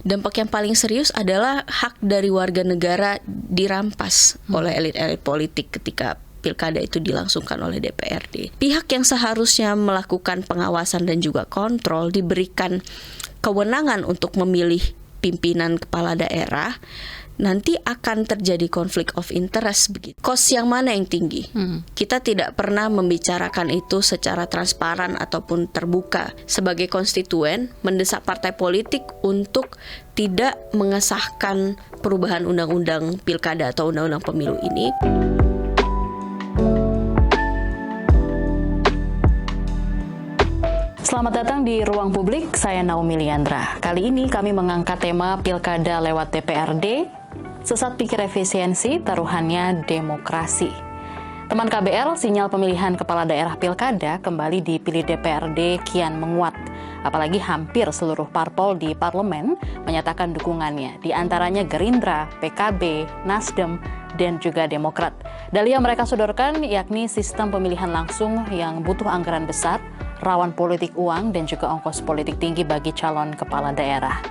Dampak yang paling serius adalah hak dari warga negara dirampas oleh elit-elit politik ketika pilkada itu dilangsungkan oleh DPRD. Pihak yang seharusnya melakukan pengawasan dan juga kontrol diberikan kewenangan untuk memilih pimpinan kepala daerah, nanti akan terjadi konflik of interest begitu. Cost yang mana yang tinggi? Kita tidak pernah membicarakan itu secara transparan ataupun terbuka. Sebagai konstituen, mendesak partai politik untuk tidak mengesahkan perubahan undang-undang pilkada atau undang-undang pemilu ini. Selamat datang di Ruang Publik, saya Naomi Liandra. Kali ini kami mengangkat tema Pilkada lewat DPRD, sesat pikir efisiensi, taruhannya demokrasi. Teman KBR, sinyal pemilihan kepala daerah pilkada kembali dipilih DPRD kian menguat. Apalagi hampir seluruh parpol di parlemen menyatakan dukungannya, di antaranya Gerindra, PKB, Nasdem, dan juga Demokrat. Dalih yang mereka sodorkan yakni sistem pemilihan langsung yang butuh anggaran besar, rawan politik uang, dan juga ongkos politik tinggi bagi calon kepala daerah.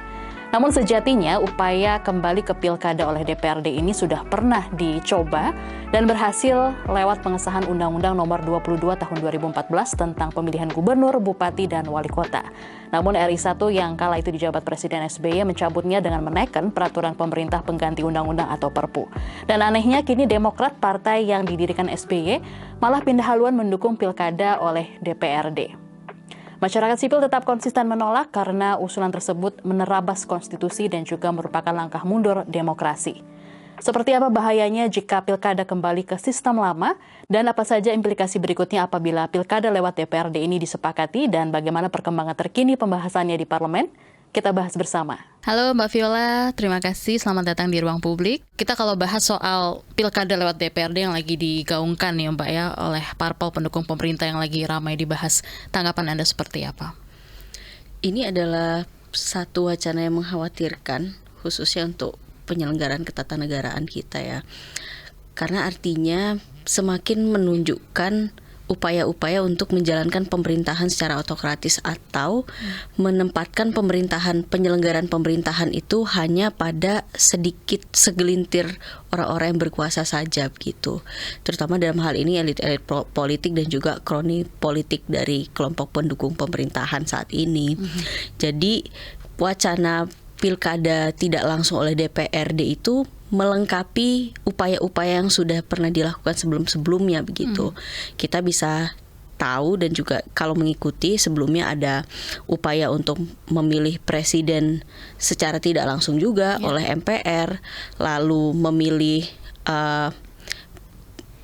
Namun sejatinya upaya kembali ke pilkada oleh DPRD ini sudah pernah dicoba dan berhasil lewat pengesahan Undang-Undang Nomor 22 Tahun 2014 tentang pemilihan gubernur, bupati, dan wali kota. Namun RI 1 yang kala itu dijabat Presiden SBY mencabutnya dengan menaikkan peraturan pemerintah pengganti undang-undang atau Perpu. Dan anehnya kini Demokrat, partai yang didirikan SBY, malah pindah haluan mendukung pilkada oleh DPRD. Masyarakat sipil tetap konsisten menolak karena usulan tersebut menerabas konstitusi dan juga merupakan langkah mundur demokrasi. Seperti apa bahayanya jika pilkada kembali ke sistem lama dan apa saja implikasi berikutnya apabila pilkada lewat DPRD ini disepakati dan bagaimana perkembangan terkini pembahasannya di parlemen? Kita bahas bersama. Halo Mbak Viola, terima kasih. Selamat datang di Ruang Publik. Kita kalau bahas soal pilkada lewat DPRD yang lagi digaungkan ya Mbak ya oleh parpol pendukung pemerintah yang lagi ramai dibahas. Tanggapan Anda seperti apa? Ini adalah satu wacana yang mengkhawatirkan, khususnya untuk penyelenggaraan ketatanegaraan kita ya. Karena artinya semakin menunjukkan upaya-upaya untuk menjalankan pemerintahan secara autokratis atau menempatkan penyelenggaraan pemerintahan itu hanya pada sedikit segelintir orang-orang yang berkuasa saja gitu. Terutama dalam hal ini elit-elit politik dan juga kroni politik dari kelompok pendukung pemerintahan saat ini. Jadi wacana pilkada tidak langsung oleh DPRD itu melengkapi upaya-upaya yang sudah pernah dilakukan sebelum-sebelumnya begitu. Kita bisa tahu dan juga kalau mengikuti sebelumnya ada upaya untuk memilih presiden secara tidak langsung juga oleh MPR, lalu memilih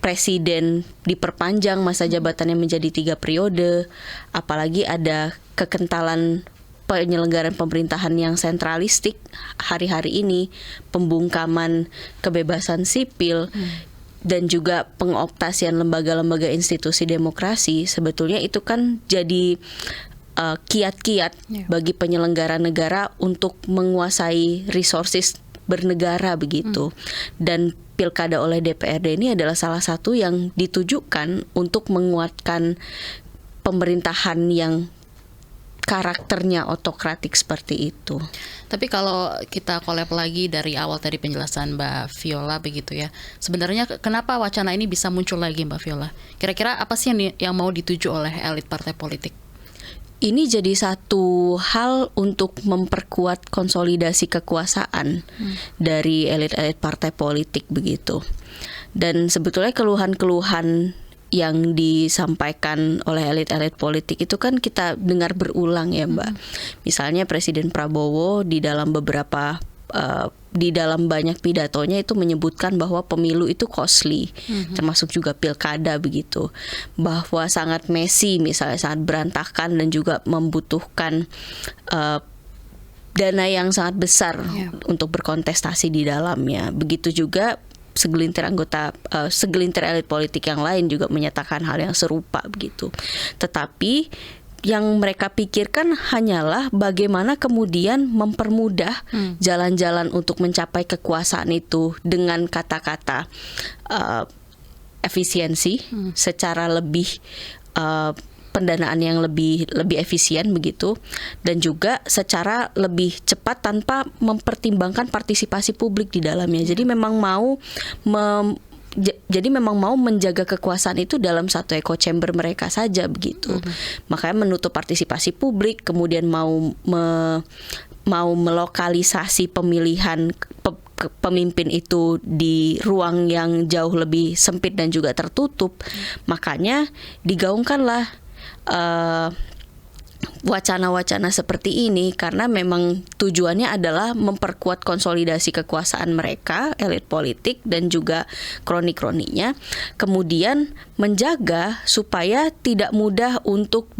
presiden diperpanjang masa jabatannya menjadi 3 periode, apalagi ada kekentalan penyelenggaraan pemerintahan yang sentralistik hari-hari ini, pembungkaman kebebasan sipil, dan juga pengoptasian lembaga-lembaga institusi demokrasi, sebetulnya itu kan jadi kiat-kiat bagi penyelenggara negara untuk menguasai resources bernegara begitu. Dan pilkada oleh DPRD ini adalah salah satu yang ditujukan untuk menguatkan pemerintahan yang karakternya otokratik seperti itu. Tapi kalau kita collab lagi dari awal tadi penjelasan Mbak Viola begitu ya, sebenarnya kenapa wacana ini bisa muncul lagi Mbak Viola? Kira-kira apa sih yang mau dituju oleh elit partai politik? Ini jadi satu hal untuk memperkuat konsolidasi kekuasaan dari elit-elit partai politik begitu. Dan sebetulnya keluhan-keluhan yang disampaikan oleh elit-elit politik itu kan kita dengar berulang ya Mbak. Misalnya Presiden Prabowo di dalam banyak pidatonya itu menyebutkan bahwa pemilu itu costly, termasuk juga pilkada begitu. Bahwa sangat messy misalnya, sangat berantakan dan juga membutuhkan dana yang sangat besar untuk berkontestasi di dalamnya. Begitu juga segelintir elit politik yang lain juga menyatakan hal yang serupa begitu. Tetapi yang mereka pikirkan hanyalah bagaimana kemudian mempermudah jalan-jalan untuk mencapai kekuasaan itu dengan kata-kata efisiensi secara lebih pendanaan yang lebih efisien begitu, dan juga secara lebih cepat tanpa mempertimbangkan partisipasi publik di dalamnya. Jadi memang mau menjaga kekuasaan itu dalam satu echo chamber mereka saja begitu. Makanya menutup partisipasi publik, kemudian mau melokalisasi pemilihan pemimpin itu di ruang yang jauh lebih sempit dan juga tertutup. Makanya digaungkanlah wacana-wacana seperti ini, karena memang tujuannya adalah memperkuat konsolidasi kekuasaan mereka, elit politik dan juga kroni-kroninya, kemudian menjaga supaya tidak mudah untuk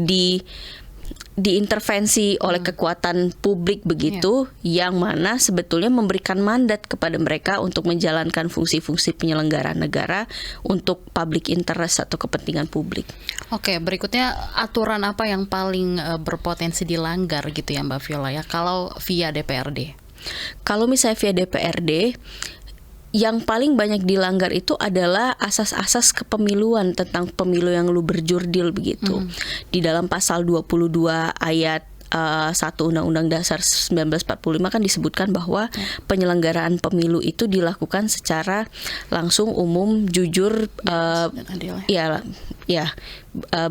diintervensi oleh kekuatan publik begitu, yang mana sebetulnya memberikan mandat kepada mereka untuk menjalankan fungsi-fungsi penyelenggaraan negara untuk public interest atau kepentingan publik. Oke, berikutnya aturan apa yang paling berpotensi dilanggar gitu ya Mbak Viola ya, kalau via DPRD? Kalau misalnya via DPRD, yang paling banyak dilanggar itu adalah asas-asas kepemiluan tentang pemilu yang luber-jurdil begitu. Di dalam pasal 22 ayat 1 Undang-Undang Dasar 1945 kan disebutkan bahwa penyelenggaraan pemilu itu dilakukan secara langsung, umum, jujur,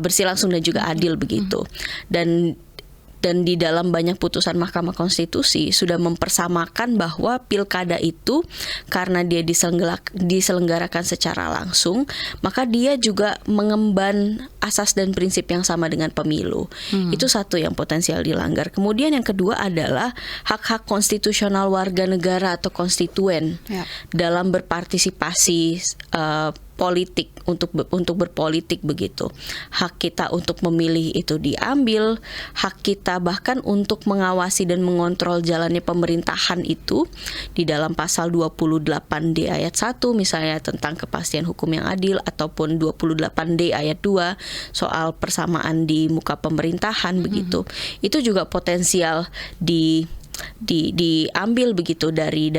bersih, langsung dan juga adil begitu. Dan di dalam banyak putusan Mahkamah Konstitusi sudah mempersamakan bahwa pilkada itu karena dia diselenggarakan secara langsung, maka dia juga mengemban asas dan prinsip yang sama dengan pemilu. Itu satu yang potensial dilanggar. Kemudian yang kedua adalah hak-hak konstitusional warga negara atau konstituen dalam berpartisipasi politik, untuk berpolitik begitu. Hak kita untuk memilih itu diambil, hak kita bahkan untuk mengawasi dan mengontrol jalannya pemerintahan itu di dalam pasal 28D ayat 1 misalnya tentang kepastian hukum yang adil, ataupun 28D ayat 2 soal persamaan di muka pemerintahan begitu. Itu juga potensial diambil begitu dari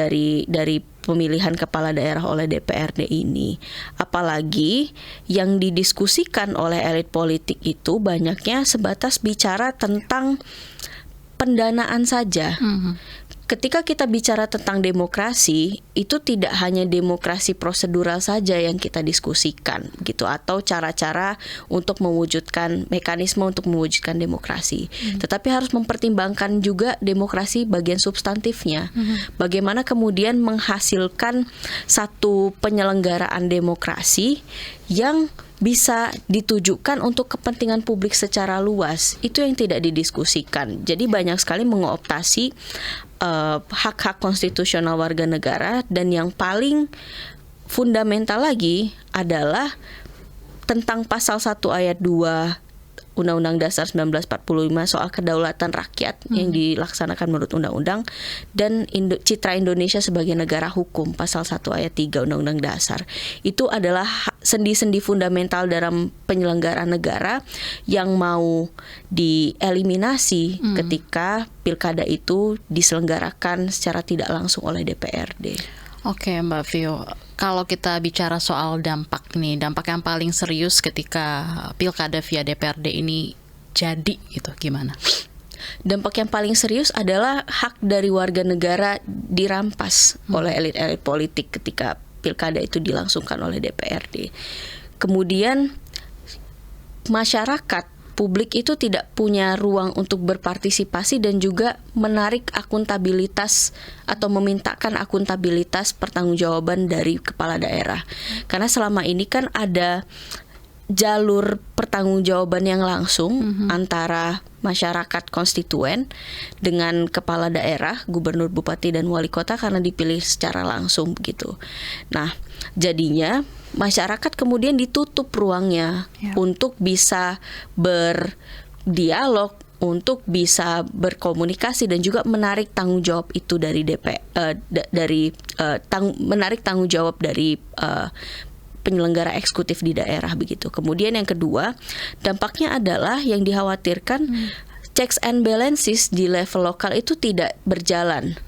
pemilihan kepala daerah oleh DPRD ini. Apalagi yang didiskusikan oleh elit politik itu banyaknya sebatas bicara tentang pendanaan saja. Ketika kita bicara tentang demokrasi, itu tidak hanya demokrasi prosedural saja yang kita diskusikan gitu, atau cara-cara untuk mewujudkan mekanisme untuk mewujudkan demokrasi. Tetapi harus mempertimbangkan juga demokrasi bagian substantifnya. Bagaimana kemudian menghasilkan satu penyelenggaraan demokrasi yang bisa ditujukan untuk kepentingan publik secara luas. Itu yang tidak didiskusikan. Jadi banyak sekali mengooptasi hak-hak konstitusional warga negara, dan yang paling fundamental lagi adalah tentang pasal 1 ayat 2 Undang-Undang Dasar 1945 soal kedaulatan rakyat yang dilaksanakan menurut undang-undang, dan citra Indonesia sebagai negara hukum pasal 1 ayat 3 Undang-Undang Dasar. Itu adalah sendi-sendi fundamental dalam penyelenggaraan negara yang mau dieliminasi ketika pilkada itu diselenggarakan secara tidak langsung oleh DPRD. Oke Mbak Vio, kalau kita bicara soal dampak nih, dampak yang paling serius ketika pilkada via DPRD ini jadi gitu, gimana? Dampak yang paling serius adalah hak dari warga negara dirampas oleh elit-elit politik ketika pilkada itu dilangsungkan oleh DPRD. Kemudian masyarakat, publik itu tidak punya ruang untuk berpartisipasi dan juga menarik akuntabilitas atau memintakan akuntabilitas pertanggungjawaban dari kepala daerah. Karena selama ini kan ada jalur pertanggungjawaban yang langsung antara masyarakat konstituen dengan kepala daerah, gubernur, bupati, dan wali kota karena dipilih secara langsung begitu. Nah, jadinya masyarakat kemudian ditutup ruangnya untuk bisa berdialog, untuk bisa berkomunikasi dan juga menarik tanggung jawab itu dari menarik tanggung jawab dari penyelenggara eksekutif di daerah begitu. Kemudian yang kedua, dampaknya adalah yang dikhawatirkan checks and balances di level lokal itu tidak berjalan.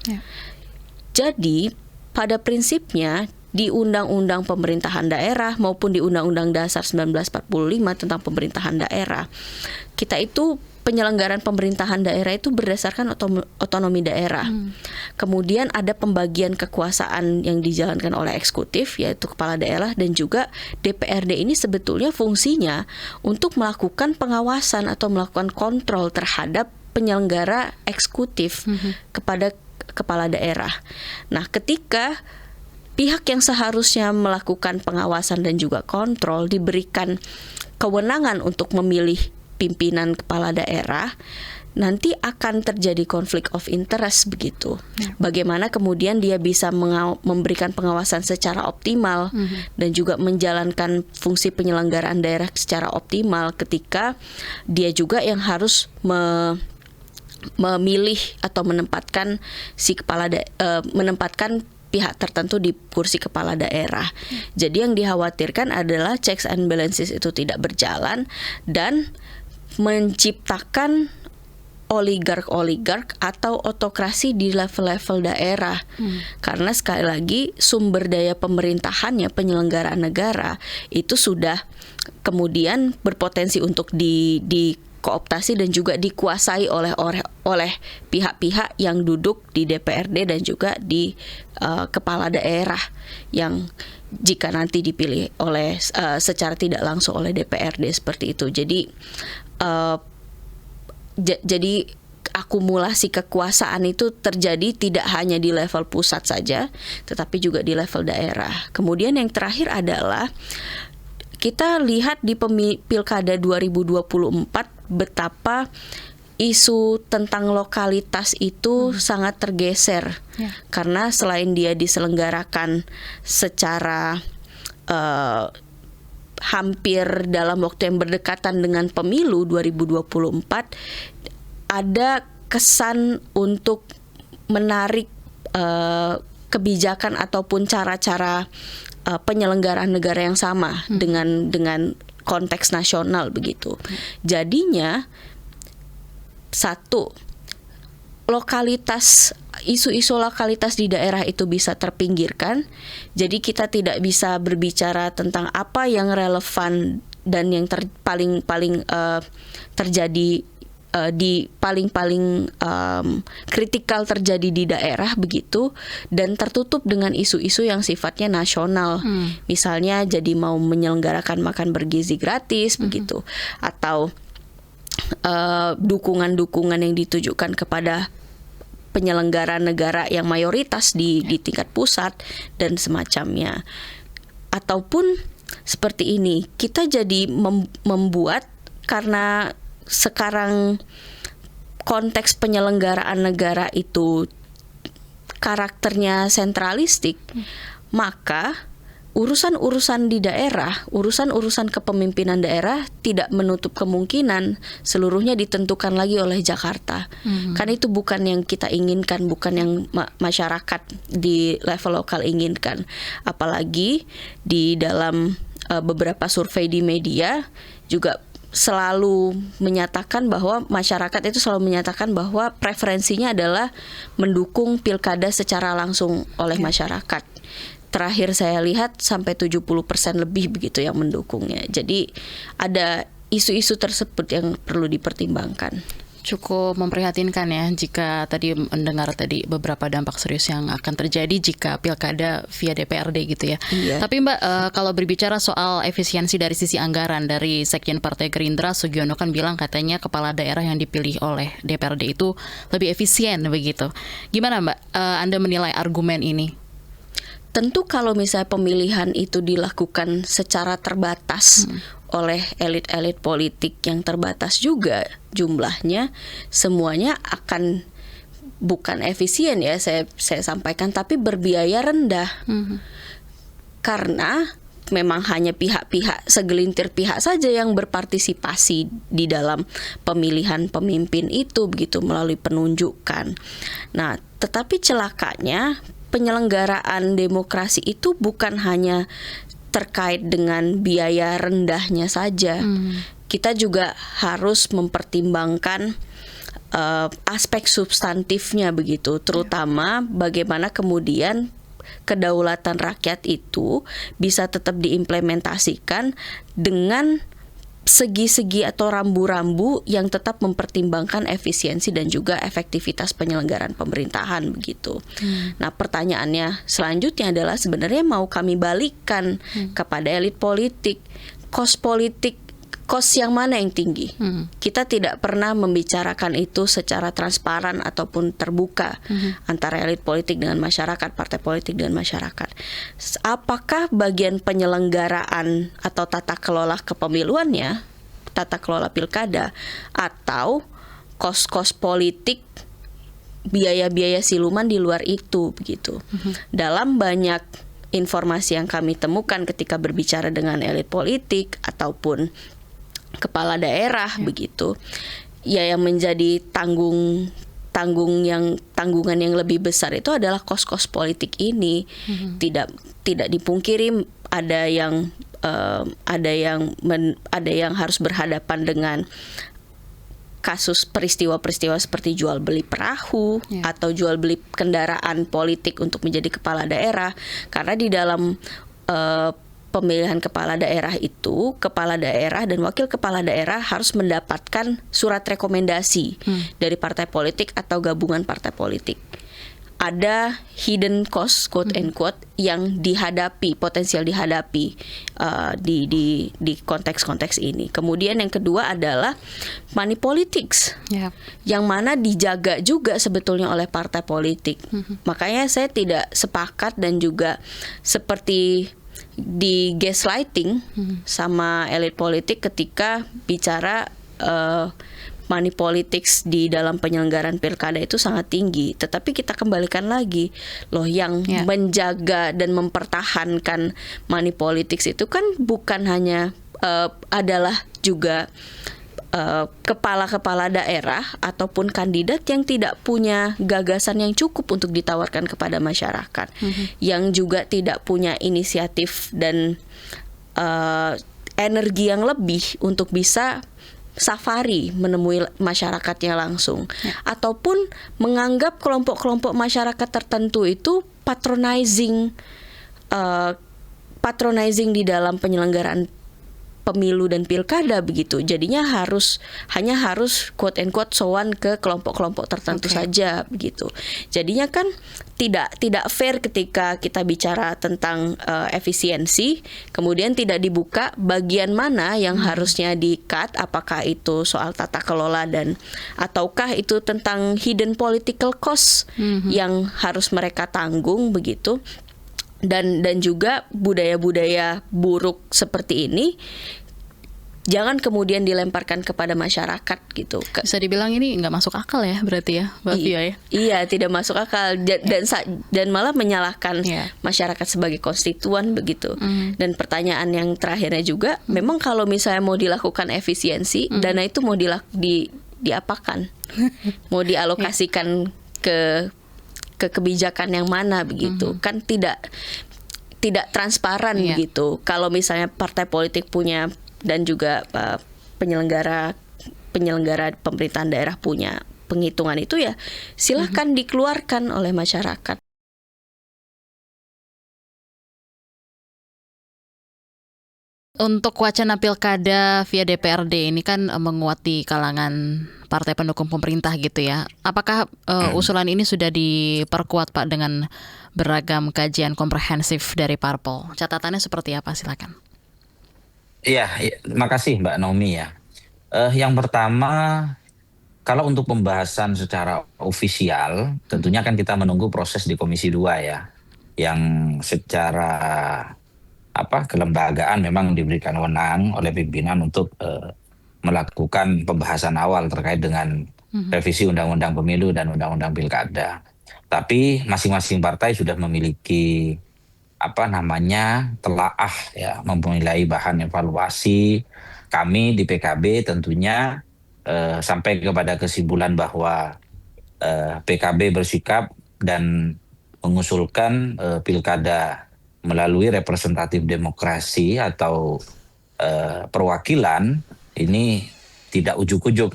Jadi pada prinsipnya di Undang-Undang Pemerintahan Daerah maupun di Undang-Undang Dasar 1945 tentang pemerintahan daerah. Kita itu penyelenggaraan pemerintahan daerah itu berdasarkan otonomi daerah. Kemudian ada pembagian kekuasaan yang dijalankan oleh eksekutif, yaitu kepala daerah, dan juga DPRD ini sebetulnya fungsinya untuk melakukan pengawasan atau melakukan kontrol terhadap penyelenggara eksekutif kepada kepala daerah. Nah, ketika pihak yang seharusnya melakukan pengawasan dan juga kontrol diberikan kewenangan untuk memilih pimpinan kepala daerah, nanti akan terjadi konflik of interest begitu. Bagaimana kemudian dia bisa memberikan pengawasan secara optimal dan juga menjalankan fungsi penyelenggaraan daerah secara optimal ketika dia juga yang harus memilih atau menempatkan menempatkan pihak tertentu di kursi kepala daerah. Jadi yang dikhawatirkan adalah checks and balances itu tidak berjalan dan menciptakan oligark atau otokrasi di level-level daerah. Karena sekali lagi sumber daya pemerintahannya, penyelenggaraan negara itu sudah kemudian berpotensi untuk dikooptasi dan juga dikuasai oleh pihak-pihak yang duduk di DPRD dan juga di kepala daerah yang jika nanti dipilih oleh secara tidak langsung oleh DPRD seperti itu. Jadi akumulasi kekuasaan itu terjadi tidak hanya di level pusat saja, tetapi juga di level daerah. Kemudian yang terakhir adalah kita lihat di Pilkada 2024 betapa isu tentang lokalitas itu sangat tergeser. Karena selain dia diselenggarakan secara hampir dalam waktu yang berdekatan dengan pemilu 2024, ada kesan untuk menarik kebijakan ataupun cara-cara penyelenggaraan negara yang sama dengan konteks nasional begitu. Jadinya satu, isu-isu lokalitas di daerah itu bisa terpinggirkan. Jadi kita tidak bisa berbicara tentang apa yang relevan dan yang paling terjadi kritikal terjadi di daerah begitu, dan tertutup dengan isu-isu yang sifatnya nasional. Misalnya jadi mau menyelenggarakan makan bergizi gratis begitu, atau dukungan-dukungan yang ditujukan kepada penyelenggara negara yang mayoritas di tingkat pusat dan semacamnya. Ataupun seperti ini, kita jadi membuat, karena sekarang konteks penyelenggaraan negara itu karakternya sentralistik, maka urusan-urusan di daerah, urusan-urusan kepemimpinan daerah tidak menutup kemungkinan seluruhnya ditentukan lagi oleh Jakarta. Kan itu bukan yang kita inginkan, bukan yang masyarakat di level lokal inginkan. Apalagi di dalam beberapa survei di media juga selalu menyatakan bahwa masyarakat itu selalu menyatakan bahwa preferensinya adalah mendukung pilkada secara langsung oleh masyarakat. Terakhir saya lihat sampai 70% lebih begitu yang mendukungnya. Jadi ada isu-isu tersebut yang perlu dipertimbangkan. Cukup memprihatinkan ya jika tadi mendengar tadi beberapa dampak serius yang akan terjadi jika pilkada via DPRD gitu ya. Iya. Tapi Mbak, kalau berbicara soal efisiensi dari sisi anggaran, dari Sekjen Partai Gerindra Sugiono kan bilang katanya kepala daerah yang dipilih oleh DPRD itu lebih efisien begitu. Gimana Mbak, Anda menilai argumen ini? Tentu kalau misalnya pemilihan itu dilakukan secara terbatas oleh elit-elit politik yang terbatas juga jumlahnya, semuanya akan bukan efisien ya, saya sampaikan, tapi berbiaya rendah. Karena memang hanya segelintir pihak saja yang berpartisipasi di dalam pemilihan pemimpin itu begitu melalui penunjukan. Nah, tetapi celakanya penyelenggaraan demokrasi itu bukan hanya terkait dengan biaya rendahnya saja. Kita juga harus mempertimbangkan aspek substantifnya begitu, terutama bagaimana kemudian kedaulatan rakyat itu bisa tetap diimplementasikan dengan segi-segi atau rambu-rambu yang tetap mempertimbangkan efisiensi dan juga efektivitas penyelenggaraan pemerintahan begitu. Nah, pertanyaannya selanjutnya adalah sebenarnya mau kami balikkan kepada elit politik, kos yang mana yang tinggi? Kita tidak pernah membicarakan itu secara transparan ataupun terbuka antara elit politik dengan masyarakat, partai politik dengan masyarakat. Apakah bagian penyelenggaraan atau tata kelola kepemiluannya, tata kelola pilkada, atau kos-kos politik, biaya-biaya siluman di luar itu begitu? Dalam banyak informasi yang kami temukan ketika berbicara dengan elit politik ataupun kepala daerah begitu, ya yang menjadi tanggungan yang lebih besar itu adalah kos-kos politik ini. Tidak dipungkiri ada yang harus berhadapan dengan kasus peristiwa-peristiwa seperti jual beli perahu atau jual beli kendaraan politik untuk menjadi kepala daerah, karena di dalam pemilihan kepala daerah itu, kepala daerah dan wakil kepala daerah harus mendapatkan surat rekomendasi dari partai politik atau gabungan partai politik. Ada hidden cost, quote and quote, yang potensial dihadapi di konteks-konteks ini. Kemudian yang kedua adalah money politics, yang mana dijaga juga sebetulnya oleh partai politik. Makanya saya tidak sepakat dan juga seperti di gaslighting sama elit politik ketika bicara money politics di dalam penyelenggaraan pilkada itu sangat tinggi. Tetapi kita kembalikan lagi, loh, yang menjaga dan mempertahankan money politics itu kan bukan hanya adalah juga kepala-kepala daerah ataupun kandidat yang tidak punya gagasan yang cukup untuk ditawarkan kepada masyarakat, yang juga tidak punya inisiatif dan energi yang lebih untuk bisa safari menemui masyarakatnya langsung, ataupun menganggap kelompok-kelompok masyarakat tertentu itu patronizing di dalam penyelenggaraan pemilu dan pilkada begitu. Jadinya hanya harus quote and quote sowan ke kelompok-kelompok tertentu saja begitu. Jadinya kan tidak fair ketika kita bicara tentang efisiensi, kemudian tidak dibuka bagian mana yang harusnya di-cut, apakah itu soal tata kelola dan ataukah itu tentang hidden political cost yang harus mereka tanggung begitu. Dan juga budaya-budaya buruk seperti ini jangan kemudian dilemparkan kepada masyarakat gitu. Bisa dibilang ini nggak masuk akal ya berarti ya, Mbak Fia ya? Iya, tidak masuk akal dan malah menyalahkan masyarakat sebagai konstituen begitu. Dan pertanyaan yang terakhirnya juga, memang kalau misalnya mau dilakukan efisiensi, dana itu mau diapakan? Mau dialokasikan ke kebijakan yang mana begitu, kan tidak transparan begitu. Kalau misalnya partai politik punya dan juga penyelenggara pemerintahan daerah punya penghitungan itu, ya silahkan dikeluarkan oleh masyarakat. Untuk wacana pilkada via DPRD ini kan menguat di kalangan partai pendukung pemerintah gitu ya. Apakah usulan ini sudah diperkuat Pak dengan beragam kajian komprehensif dari parpol? Catatannya seperti apa? Silakan. Iya, makasih Mbak Naomi ya. Yang pertama, kalau untuk pembahasan secara ofisial, tentunya kan kita menunggu proses di Komisi 2 ya, yang secara kelembagaan memang diberikan wewenang oleh pimpinan untuk melakukan pembahasan awal terkait dengan revisi Undang-Undang Pemilu dan Undang-Undang Pilkada. Tapi masing-masing partai sudah memiliki telaah ya, memilai bahan evaluasi. Kami di PKB tentunya sampai kepada kesimpulan bahwa PKB bersikap dan mengusulkan pilkada melalui representatif demokrasi atau perwakilan ini tidak ujuk-ujuk.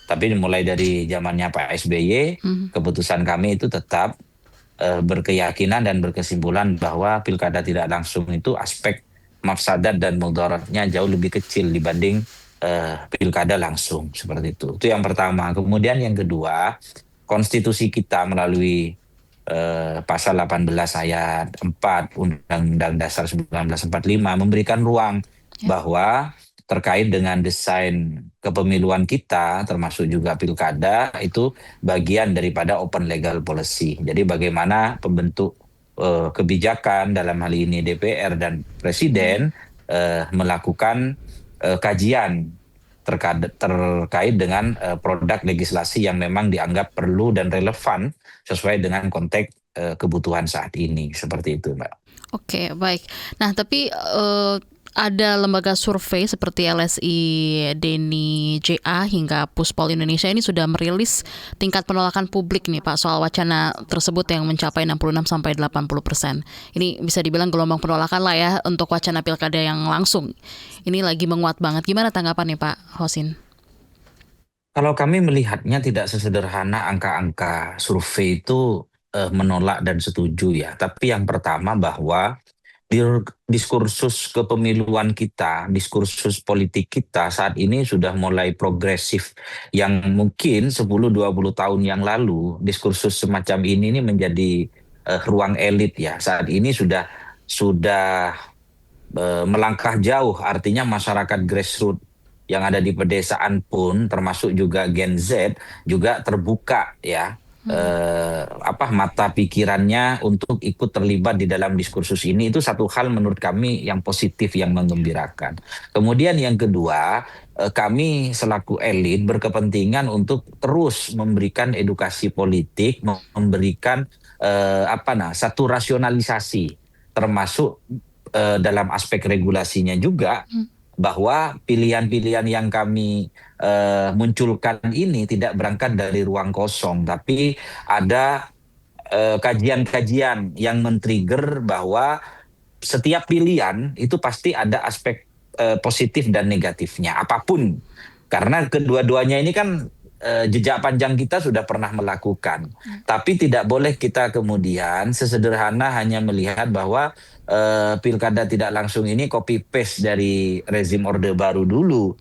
Tapi mulai dari zamannya Pak SBY, keputusan kami itu tetap berkeyakinan dan berkesimpulan bahwa pilkada tidak langsung itu aspek mafsadat dan mudaratnya jauh lebih kecil dibanding pilkada langsung, seperti itu. Itu yang pertama. Kemudian yang kedua, konstitusi kita melalui pasal 18 ayat 4 Undang-Undang Dasar 1945 memberikan ruang bahwa terkait dengan desain kepemiluan kita, termasuk juga pilkada, itu bagian daripada open legal policy. Jadi bagaimana pembentuk kebijakan, dalam hal ini DPR dan Presiden, melakukan kajian terkait dengan produk legislasi yang memang dianggap perlu dan relevan sesuai dengan konteks kebutuhan saat ini. Seperti itu, Mbak. Oke, baik. Nah, tapi ada lembaga survei seperti LSI, Deni JA hingga Puspol Indonesia ini sudah merilis tingkat penolakan publik nih Pak soal wacana tersebut yang mencapai 66-80%. Ini bisa dibilang gelombang penolakan lah ya untuk wacana pilkada yang langsung. Ini lagi menguat banget. Gimana tanggapan nih Pak Hosin? Kalau kami melihatnya tidak sesederhana angka-angka survei itu menolak dan setuju ya. Tapi yang pertama bahwa diskursus kepemiluan kita, diskursus politik kita saat ini sudah mulai progresif, yang mungkin 10-20 tahun yang lalu diskursus semacam ini menjadi ruang elit ya. Saat ini sudah melangkah jauh, artinya masyarakat grassroots yang ada di pedesaan pun, termasuk juga Gen Z, juga terbuka ya mata pikirannya untuk ikut terlibat di dalam diskursus ini. Itu satu hal menurut kami yang positif, yang menggembirakan. Kemudian yang kedua, kami selaku elit berkepentingan untuk terus memberikan edukasi politik, memberikan satu rasionalisasi, termasuk dalam aspek regulasinya juga, bahwa pilihan-pilihan yang kami munculkan ini tidak berangkat dari ruang kosong, tapi ada kajian-kajian yang men-trigger bahwa setiap pilihan itu pasti ada aspek positif dan negatifnya, apapun. Karena kedua-duanya ini kan jejak panjang kita sudah pernah melakukan. Tapi tidak boleh kita kemudian sesederhana hanya melihat bahwa pilkada tidak langsung ini copy paste dari rezim Orde Baru dulu.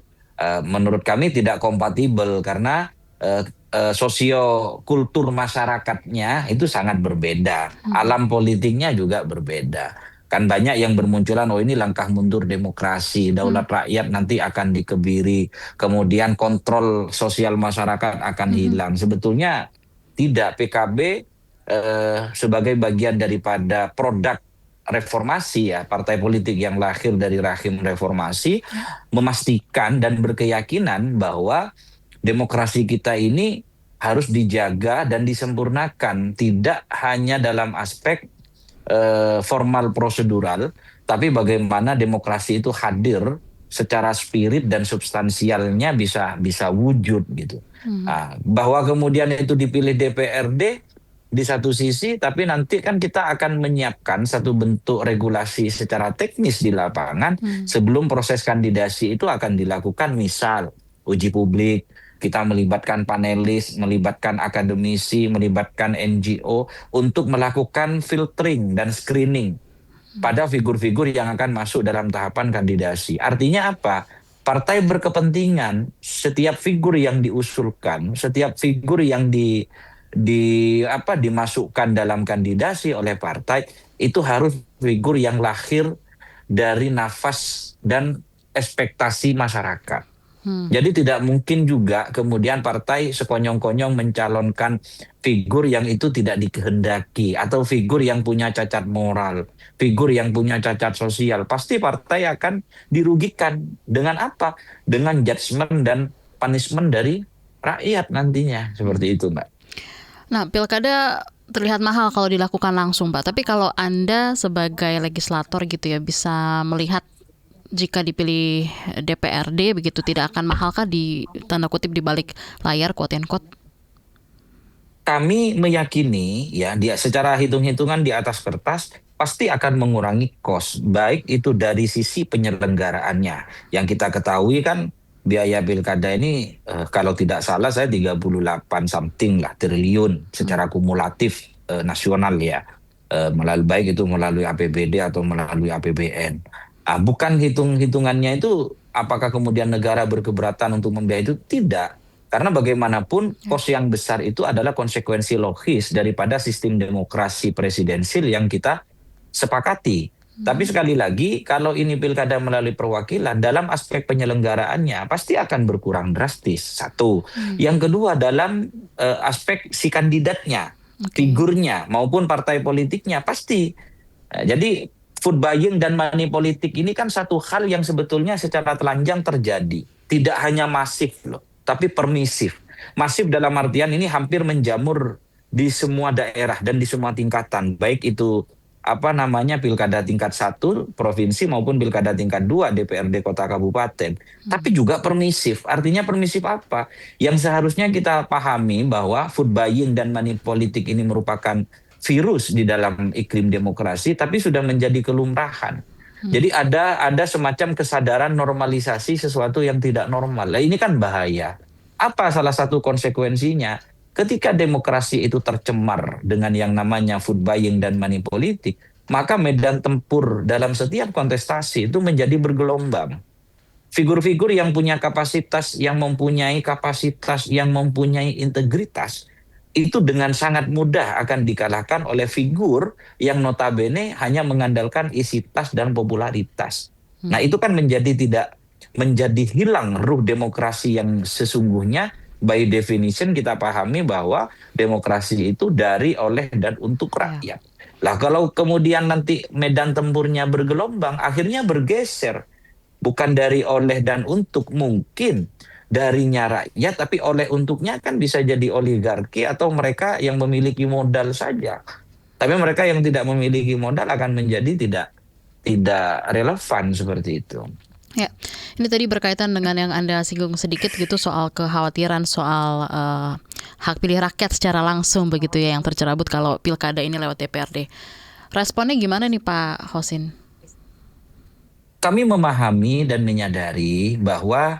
Menurut kami tidak kompatibel karena sosio-kultur masyarakatnya itu sangat berbeda. Alam politiknya juga berbeda. Kan banyak yang bermunculan, oh ini langkah mundur demokrasi, daulat rakyat nanti akan dikebiri, kemudian kontrol sosial masyarakat akan hilang. Sebetulnya tidak. PKB sebagai bagian daripada produk reformasi ya, partai politik yang lahir dari rahim reformasi, memastikan dan berkeyakinan bahwa demokrasi kita ini harus dijaga dan disempurnakan, tidak hanya dalam aspek formal prosedural, tapi bagaimana demokrasi itu hadir secara spirit dan substansialnya bisa wujud gitu. Nah, bahwa kemudian itu dipilih DPRD di satu sisi, tapi nanti kan kita akan menyiapkan satu bentuk regulasi secara teknis di lapangan sebelum proses kandidasi itu akan dilakukan, misal uji publik, kita melibatkan panelis, melibatkan akademisi, melibatkan NGO untuk melakukan filtering dan screening pada figur-figur yang akan masuk dalam tahapan kandidasi. Artinya apa? Partai berkepentingan setiap figur yang diusulkan, setiap figur yang dimasukkan dalam kandidasi oleh partai itu harus figur yang lahir dari nafas dan ekspektasi masyarakat. Jadi tidak mungkin juga kemudian partai sekonyong-konyong mencalonkan figur yang itu tidak dikehendaki, atau figur yang punya cacat moral, figur yang punya cacat sosial. Pasti partai akan dirugikan. Dengan apa? Dengan judgement dan punishment dari rakyat nantinya. Seperti itu, Mbak. Nah, pilkada terlihat mahal kalau dilakukan langsung, Pak. Tapi kalau Anda sebagai legislator gitu ya, bisa melihat jika dipilih DPRD begitu, tidak akan mahalkah di tanda kutip di balik layar, quote and quote? Kami meyakini ya, dia secara hitung-hitungan di atas kertas pasti akan mengurangi cost, baik itu dari sisi penyelenggaraannya. Yang kita ketahui kan biaya pilkada ini kalau tidak salah saya 38 something lah triliun secara kumulatif nasional ya, melalui baik itu melalui APBD atau melalui APBN. Bukan hitung-hitungannya itu apakah kemudian negara berkeberatan untuk membiayai itu, tidak. Karena bagaimanapun kos yang besar itu adalah konsekuensi logis daripada sistem demokrasi presidensil yang kita sepakati. Tapi sekali lagi, kalau ini pilkada melalui perwakilan, dalam aspek penyelenggaraannya pasti akan berkurang drastis. Satu. Yang kedua, dalam aspek si kandidatnya, figurnya, maupun partai politiknya, pasti. Jadi, food buying dan money politik ini kan satu hal yang sebetulnya secara telanjang terjadi. Tidak hanya masif loh, tapi permisif. Masif dalam artian ini hampir menjamur di semua daerah dan di semua tingkatan, baik itu pilkada tingkat 1 provinsi maupun pilkada tingkat 2 DPRD kota kabupaten. Tapi juga permisif. Artinya permisif apa? Yang seharusnya kita pahami bahwa food buying dan money politik ini merupakan virus di dalam iklim demokrasi, tapi sudah menjadi kelumrahan. Jadi ada semacam kesadaran normalisasi sesuatu yang tidak normal. Nah, ini kan bahaya. Apa salah satu konsekuensinya? Ketika demokrasi itu tercemar dengan yang namanya food buying dan money politik, maka medan tempur dalam setiap kontestasi itu menjadi bergelombang. Figur-figur yang punya kapasitas, yang mempunyai integritas, itu dengan sangat mudah akan dikalahkan oleh figur yang notabene hanya mengandalkan isi tas dan popularitas. Nah, itu kan menjadi hilang ruh demokrasi yang sesungguhnya. By definition kita pahami bahwa demokrasi itu dari, oleh, dan untuk rakyat. Lah kalau kemudian nanti medan tempurnya bergelombang, akhirnya bergeser. Bukan dari, oleh, dan untuk, mungkin darinya rakyat, tapi oleh untuknya kan bisa jadi oligarki atau mereka yang memiliki modal saja. Tapi mereka yang tidak memiliki modal akan menjadi tidak relevan seperti itu. Ya, ini tadi berkaitan dengan yang Anda singgung sedikit gitu soal kekhawatiran soal hak pilih rakyat secara langsung begitu ya yang tercerabut kalau pilkada ini lewat DPRD. Responnya gimana nih Pak Hosin? Kami memahami dan menyadari bahwa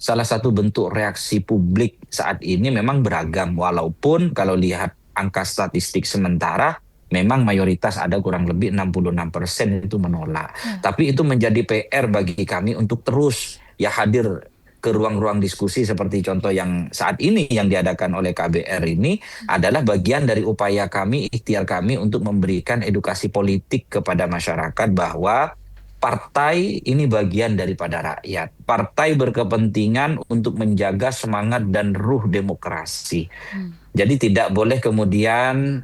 salah satu bentuk reaksi publik saat ini memang beragam, walaupun kalau lihat angka statistik sementara memang mayoritas ada kurang lebih 66% itu menolak. Tapi itu menjadi PR bagi kami untuk terus hadir ke ruang-ruang diskusi seperti contoh yang saat ini yang diadakan oleh KBR ini adalah bagian dari upaya kami, ikhtiar kami untuk memberikan edukasi politik kepada masyarakat bahwa partai ini bagian daripada rakyat. Partai berkepentingan untuk menjaga semangat dan ruh demokrasi. Jadi tidak boleh kemudian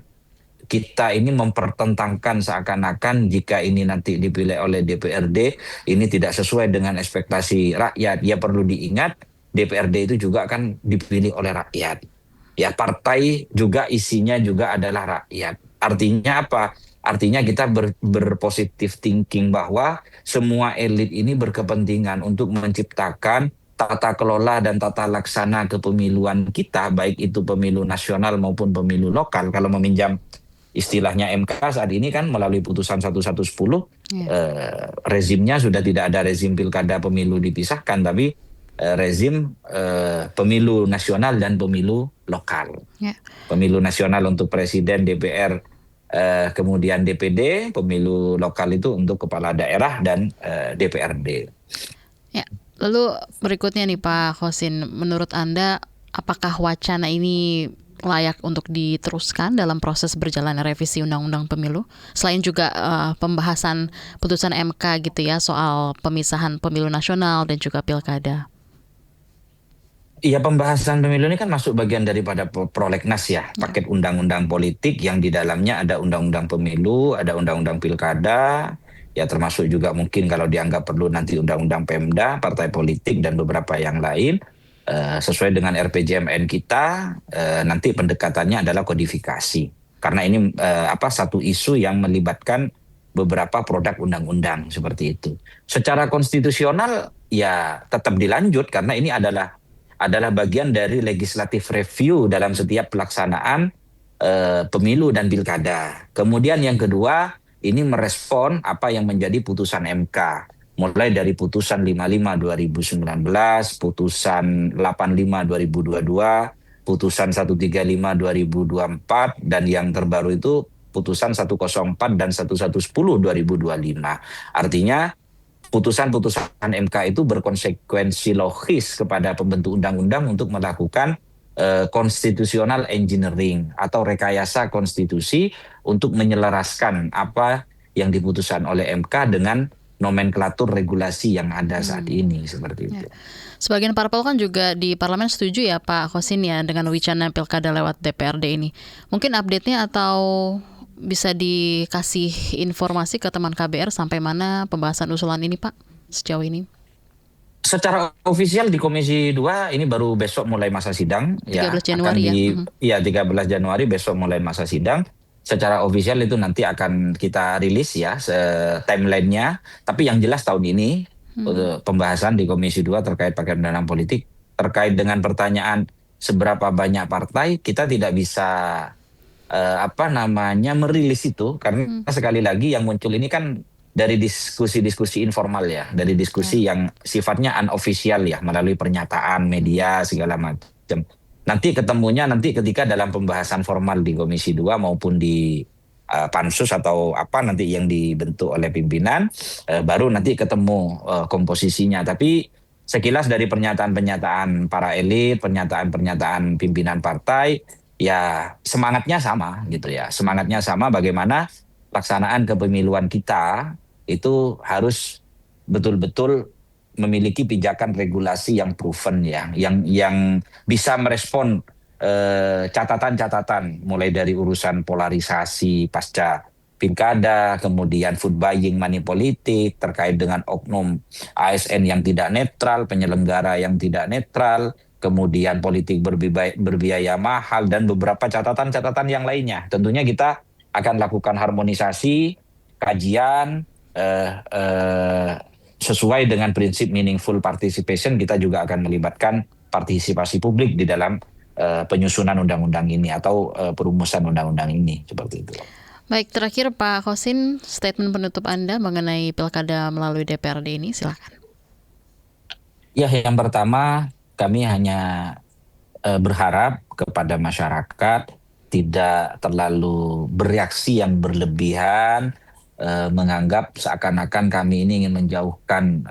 kita ini mempertentangkan seakan-akan jika ini nanti dipilih oleh DPRD, ini tidak sesuai dengan ekspektasi rakyat. Ya perlu diingat, DPRD itu juga kan dipilih oleh rakyat. Ya partai juga isinya juga adalah rakyat. Artinya apa? Artinya kita berpositif thinking bahwa semua elit ini berkepentingan untuk menciptakan tata kelola dan tata laksana kepemiluan kita, baik itu pemilu nasional maupun pemilu lokal. Kalau meminjam istilahnya MK saat ini kan melalui putusan 1110, rezimnya sudah tidak ada rezim pilkada pemilu dipisahkan, tapi rezim pemilu nasional dan pemilu lokal. Pemilu nasional untuk presiden, DPR, kemudian DPD, pemilu lokal itu untuk kepala daerah dan DPRD. Ya, lalu berikutnya nih Pak Hosin, menurut Anda apakah wacana ini layak untuk diteruskan dalam proses berjalannya revisi Undang-Undang Pemilu? Selain juga pembahasan putusan MK gitu ya soal pemisahan pemilu nasional dan juga pilkada. Iya, pembahasan pemilu ini kan masuk bagian daripada prolegnas ya, paket undang-undang politik yang di dalamnya ada undang-undang pemilu, ada undang-undang pilkada, ya termasuk juga mungkin kalau dianggap perlu nanti undang-undang Pemda, partai politik dan beberapa yang lain. Sesuai dengan RPJMN kita, nanti pendekatannya adalah kodifikasi. Karena ini satu isu yang melibatkan beberapa produk undang-undang seperti itu. Secara konstitusional ya tetap dilanjut karena ini adalah bagian dari legislative review dalam setiap pelaksanaan pemilu dan pilkada. Kemudian yang kedua, ini merespon apa yang menjadi putusan MK. Mulai dari putusan 55 2019, putusan 85 2022, putusan 135/2024 dan yang terbaru itu putusan 104 dan 1110/2025. Artinya putusan-putusan MK itu berkonsekuensi logis kepada pembentuk undang-undang untuk melakukan constitutional engineering atau rekayasa konstitusi untuk menyelaraskan apa yang diputuskan oleh MK dengan nomenklatur regulasi yang ada saat ini seperti itu. Sebagian parpol kan juga di parlemen setuju ya Pak Khosin ya dengan wacana pilkada lewat DPRD ini. Mungkin update-nya atau bisa dikasih informasi ke teman KBR sampai mana pembahasan usulan ini Pak sejauh ini? Secara ofisial di Komisi 2 ini baru besok mulai masa sidang 13 Januari ya 13 Januari besok mulai masa sidang. Secara ofisial itu nanti akan kita rilis ya timeline-nya. Tapi yang jelas tahun ini pembahasan di Komisi 2 terkait paket pendanaan politik terkait dengan pertanyaan seberapa banyak partai, kita tidak bisa merilis itu karena sekali lagi yang muncul ini kan dari diskusi-diskusi informal ya, dari diskusi yang sifatnya unofficial ya, melalui pernyataan media segala macam. Nanti ketemunya ketika dalam pembahasan formal di Komisi 2 maupun di pansus atau apa nanti yang dibentuk oleh pimpinan, baru nanti ketemu komposisinya. Tapi sekilas dari pernyataan-pernyataan para elit, pernyataan-pernyataan pimpinan partai, ya semangatnya sama gitu ya. Semangatnya sama bagaimana pelaksanaan kepemiluan kita itu harus betul-betul memiliki pijakan regulasi yang proven ya, yang bisa merespon catatan-catatan mulai dari urusan polarisasi pasca pilkada, kemudian food buying money politik terkait dengan oknum ASN yang tidak netral, penyelenggara yang tidak netral, kemudian politik berbiaya mahal dan beberapa catatan-catatan yang lainnya. Tentunya kita akan lakukan harmonisasi, kajian, sesuai dengan prinsip meaningful participation. Kita juga akan melibatkan partisipasi publik di dalam penyusunan undang-undang ini atau perumusan undang-undang ini seperti itu. Baik, terakhir Pak Khosin, statement penutup Anda mengenai pilkada melalui DPRD ini, silakan. Ya, yang pertama kami hanya berharap kepada masyarakat tidak terlalu bereaksi yang berlebihan, menganggap seakan-akan kami ini ingin menjauhkan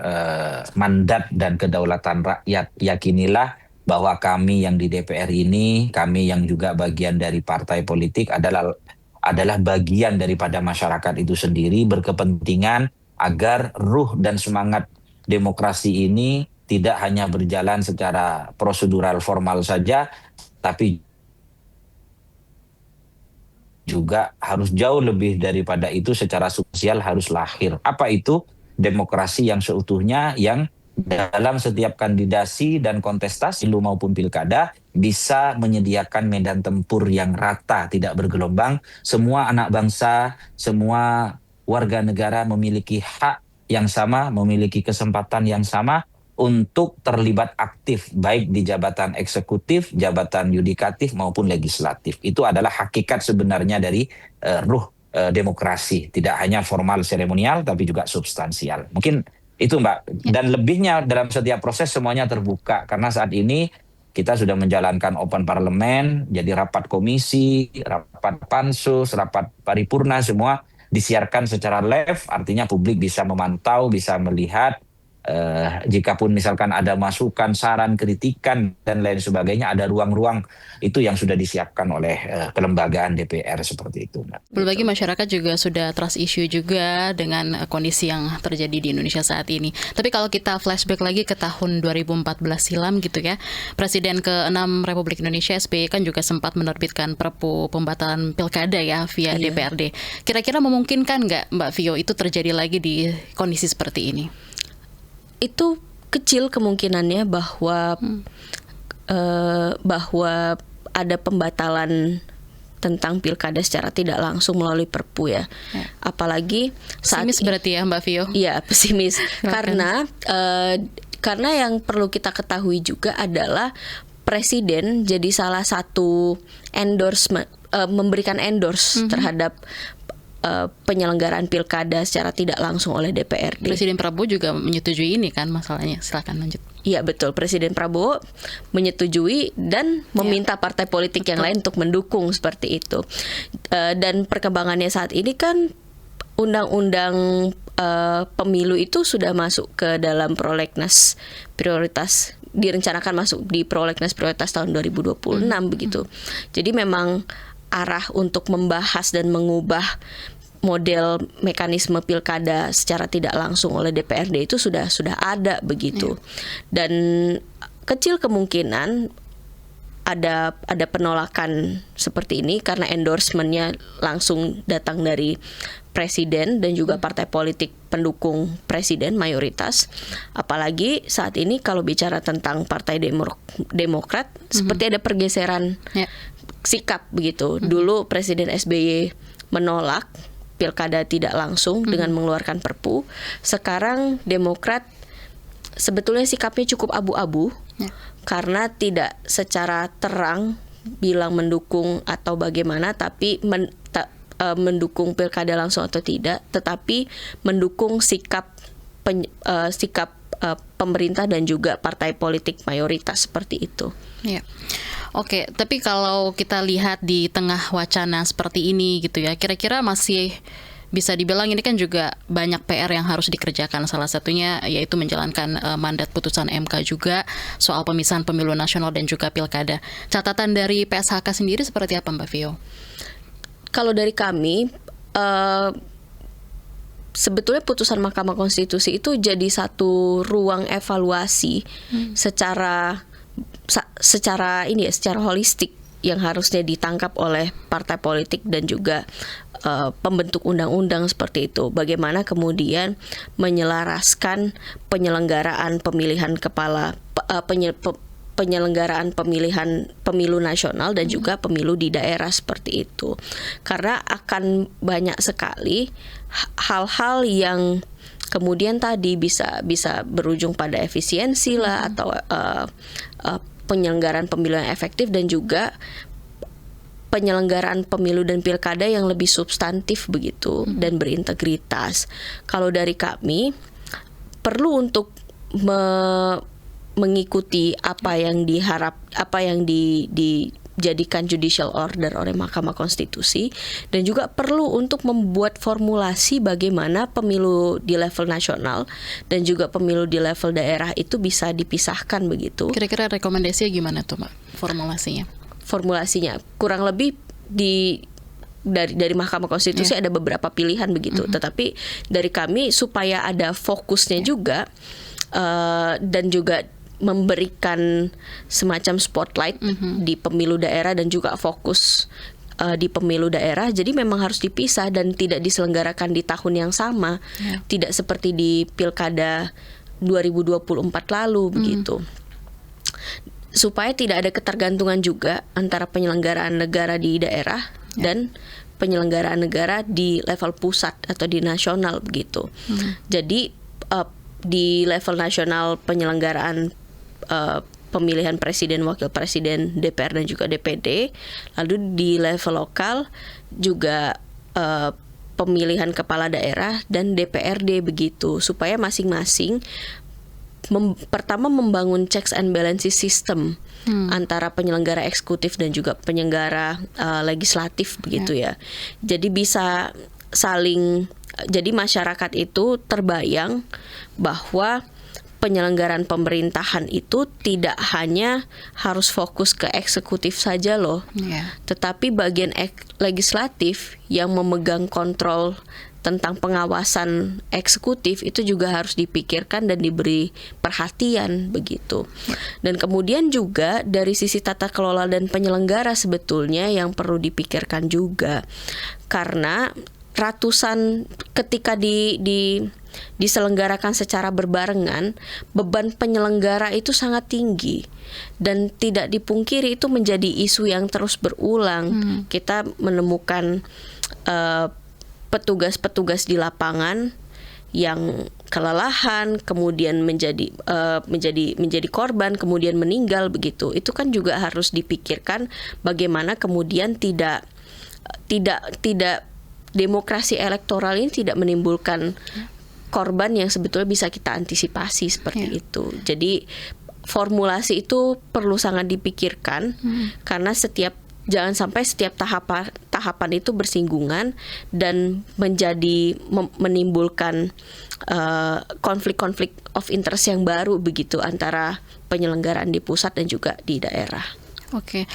mandat dan kedaulatan rakyat. Yakinilah bahwa kami yang di DPR ini, kami yang juga bagian dari partai politik adalah bagian daripada masyarakat itu sendiri, berkepentingan agar ruh dan semangat demokrasi ini tidak hanya berjalan secara prosedural formal saja, tapi juga harus jauh lebih daripada itu, secara sosial harus lahir. Apa itu? Demokrasi yang seutuhnya, yang dalam setiap kandidasi dan kontestasi maupun pilkada bisa menyediakan medan tempur yang rata, tidak bergelombang. Semua anak bangsa, semua warga negara memiliki hak yang sama, memiliki kesempatan yang sama untuk terlibat aktif baik di jabatan eksekutif, jabatan yudikatif maupun legislatif. Itu adalah hakikat sebenarnya dari ruh demokrasi, tidak hanya formal seremonial tapi juga substansial. Mungkin itu Mbak. Dan lebihnya dalam setiap proses semuanya terbuka karena saat ini kita sudah menjalankan open parlemen, jadi rapat komisi, rapat pansus, rapat paripurna semua disiarkan secara live, artinya publik bisa memantau, bisa melihat. Jikapun misalkan ada masukan, saran, kritikan dan lain sebagainya, ada ruang-ruang itu yang sudah disiapkan oleh kelembagaan DPR seperti itu. Berbagai masyarakat juga sudah trust issue juga dengan kondisi yang terjadi di Indonesia saat ini. Tapi kalau kita flashback lagi ke tahun 2014 silam gitu ya, Presiden ke-6 Republik Indonesia SBY kan juga sempat menerbitkan Perpu pembatalan pilkada ya via DPRD. Kira-kira memungkinkan nggak Mbak Vio itu terjadi lagi di kondisi seperti ini? Itu kecil kemungkinannya bahwa ada pembatalan tentang pilkada secara tidak langsung melalui Perpu ya. Apalagi saat pesimis berarti ya Mbak Vio? Iya, pesimis. Karena yang perlu kita ketahui juga adalah Presiden jadi salah satu endorsement, memberikan endorse terhadap penyelenggaraan pilkada secara tidak langsung oleh DPRD. Presiden Prabowo juga menyetujui ini kan masalahnya. Silakan lanjut. Iya betul, Presiden Prabowo menyetujui dan meminta partai politik yang lain untuk mendukung seperti itu. Dan perkembangannya saat ini kan undang-undang pemilu itu sudah masuk ke dalam prolegnas prioritas, direncanakan masuk di prolegnas prioritas tahun 2026 begitu. Jadi memang arah untuk membahas dan mengubah model mekanisme pilkada secara tidak langsung oleh DPRD itu sudah ada begitu. Dan kecil kemungkinan ada penolakan seperti ini karena endorsementnya langsung datang dari presiden dan juga partai politik pendukung presiden mayoritas. Apalagi saat ini kalau bicara tentang Partai Demokrat seperti ada pergeseran sikap begitu. Dulu Presiden SBY menolak pilkada tidak langsung dengan mengeluarkan Perpu. Sekarang Demokrat sebetulnya sikapnya cukup abu-abu karena tidak secara terang bilang mendukung atau bagaimana, tapi mendukung pilkada langsung atau tidak, tetapi mendukung sikap pemerintah dan juga partai politik mayoritas seperti itu. Ya. Oke, tapi kalau kita lihat di tengah wacana seperti ini gitu ya, kira-kira masih bisa dibilang ini kan juga banyak PR yang harus dikerjakan. Salah satunya yaitu menjalankan mandat putusan MK juga soal pemisahan pemilu nasional dan juga pilkada. Catatan dari PSHK sendiri seperti apa Mbak Vio? Kalau dari kami, sebetulnya putusan Mahkamah Konstitusi itu jadi satu ruang evaluasi secara holistik yang harusnya ditangkap oleh partai politik dan juga pembentuk undang-undang seperti itu. Bagaimana kemudian menyelaraskan penyelenggaraan pemilihan penyelenggaraan pemilihan pemilu nasional dan juga pemilu di daerah seperti itu. Karena akan banyak sekali hal-hal yang kemudian tadi bisa berujung pada efisiensi lah atau penyelenggaraan pemilu yang efektif dan juga penyelenggaraan pemilu dan pilkada yang lebih substantif begitu dan berintegritas. Kalau dari kami perlu untuk mengikuti apa yang dijadikan judicial order oleh Mahkamah Konstitusi dan juga perlu untuk membuat formulasi bagaimana pemilu di level nasional dan juga pemilu di level daerah itu bisa dipisahkan begitu. Kira-kira rekomendasinya gimana tuh Mbak formulasinya? Kurang lebih dari Mahkamah Konstitusi ada beberapa pilihan begitu. Tetapi dari kami supaya ada fokusnya juga dan juga memberikan semacam spotlight di pemilu daerah dan juga fokus di pemilu daerah. Jadi memang harus dipisah dan tidak diselenggarakan di tahun yang sama. Tidak seperti di Pilkada 2024 lalu begitu. Supaya tidak ada ketergantungan juga antara penyelenggaraan negara di daerah dan penyelenggaraan negara di level pusat atau di nasional begitu. Jadi di level nasional penyelenggaraan pemilihan presiden, wakil presiden, DPR dan juga DPD. Lalu di level lokal juga pemilihan kepala daerah dan DPRD begitu, supaya masing-masing pertama membangun checks and balances system antara penyelenggara eksekutif dan juga penyelenggara legislatif begitu ya. Jadi bisa saling, jadi masyarakat itu terbayang bahwa penyelenggaraan pemerintahan itu tidak hanya harus fokus ke eksekutif saja loh, tetapi bagian legislatif yang memegang kontrol tentang pengawasan eksekutif itu juga harus dipikirkan dan diberi perhatian begitu. Dan kemudian juga dari sisi tata kelola dan penyelenggara sebetulnya yang perlu dipikirkan juga, karena ratusan ketika diselenggarakan secara berbarengan, beban penyelenggara itu sangat tinggi dan tidak dipungkiri itu menjadi isu yang terus berulang. Kita menemukan petugas-petugas di lapangan yang kelelahan, kemudian menjadi korban, kemudian meninggal begitu. Itu kan juga harus dipikirkan bagaimana kemudian tidak demokrasi elektoral ini tidak menimbulkan korban yang sebetulnya bisa kita antisipasi seperti itu. Jadi formulasi itu perlu sangat dipikirkan karena jangan sampai setiap tahapan itu bersinggungan dan menimbulkan konflik-konflik of interest yang baru begitu antara penyelenggaraan di pusat dan juga di daerah. Oke,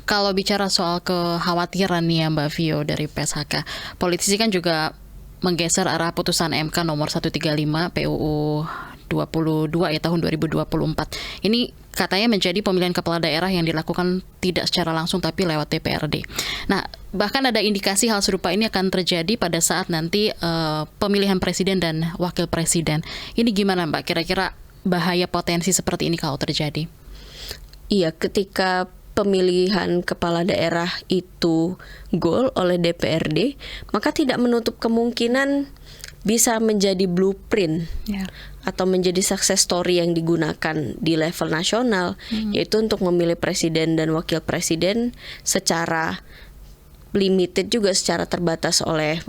kalau bicara soal kekhawatiran nih ya Mbak Vio dari PSHK, politisi kan juga menggeser arah putusan MK nomor 135 PUU 22 ya tahun 2024. Ini katanya menjadi pemilihan kepala daerah yang dilakukan tidak secara langsung tapi lewat DPRD. Nah, bahkan ada indikasi hal serupa ini akan terjadi pada saat nanti pemilihan presiden dan wakil presiden. Ini gimana Mbak? Kira-kira bahaya potensi seperti ini kalau terjadi? Iya, ketika pemilihan kepala daerah itu goal oleh DPRD, maka tidak menutup kemungkinan bisa menjadi blueprint atau menjadi success story yang digunakan di level nasional, yaitu untuk memilih presiden dan wakil presiden secara limited juga, secara terbatas oleh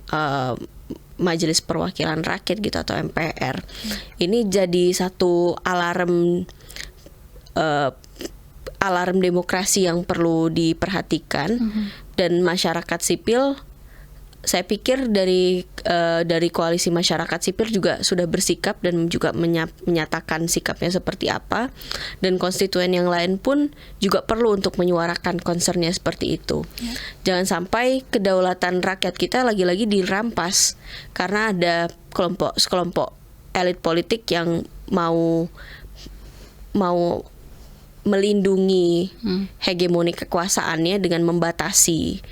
Majelis Perwakilan Rakyat gitu atau MPR. Ini jadi satu alarm demokrasi yang perlu diperhatikan dan masyarakat sipil, saya pikir dari koalisi masyarakat sipil juga sudah bersikap dan juga menyatakan sikapnya seperti apa, dan konstituen yang lain pun juga perlu untuk menyuarakan concernnya seperti itu. Jangan sampai kedaulatan rakyat kita lagi-lagi dirampas karena ada sekelompok elit politik yang mau melindungi hegemoni kekuasaannya dengan membatasi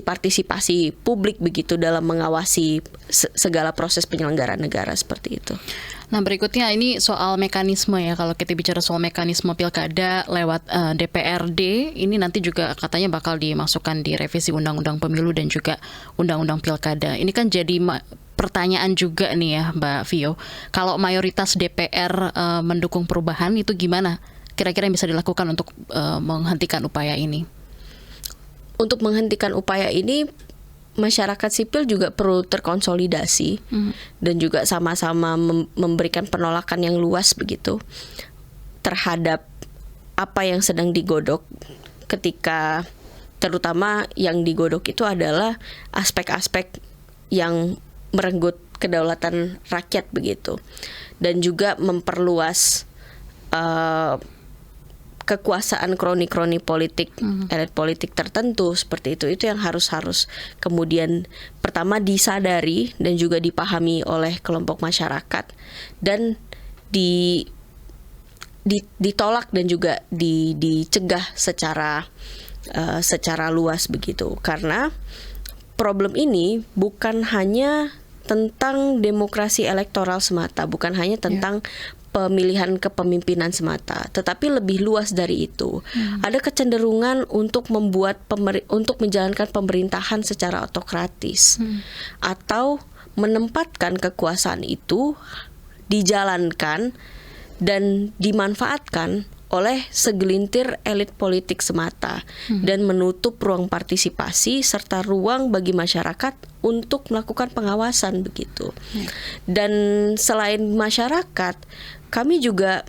partisipasi publik begitu dalam mengawasi segala proses penyelenggaraan negara seperti itu. Nah, berikutnya ini soal mekanisme ya. Kalau kita bicara soal mekanisme pilkada lewat DPRD, ini nanti juga katanya bakal dimasukkan di revisi Undang-Undang Pemilu dan juga Undang-Undang Pilkada. Ini kan jadi pertanyaan juga nih ya Mbak Vio. Kalau mayoritas DPR mendukung perubahan, itu gimana? Kira-kira yang bisa dilakukan untuk menghentikan upaya ini? Untuk menghentikan upaya ini, masyarakat sipil juga perlu terkonsolidasi dan juga sama-sama memberikan penolakan yang luas begitu terhadap apa yang sedang digodok, ketika terutama yang digodok itu adalah aspek-aspek yang merenggut kedaulatan rakyat begitu, dan juga memperluas kekuasaan kroni-kroni politik, elit politik tertentu seperti itu yang harus kemudian pertama disadari dan juga dipahami oleh kelompok masyarakat dan ditolak dan juga dicegah secara luas begitu, karena problem ini bukan hanya tentang demokrasi elektoral semata, bukan hanya tentang pemilihan kepemimpinan semata, tetapi lebih luas dari itu. Ada kecenderungan untuk menjalankan pemerintahan secara otokratis atau menempatkan kekuasaan itu dijalankan dan dimanfaatkan oleh segelintir elit politik semata dan menutup ruang partisipasi serta ruang bagi masyarakat untuk melakukan pengawasan begitu. Dan selain masyarakat, kami juga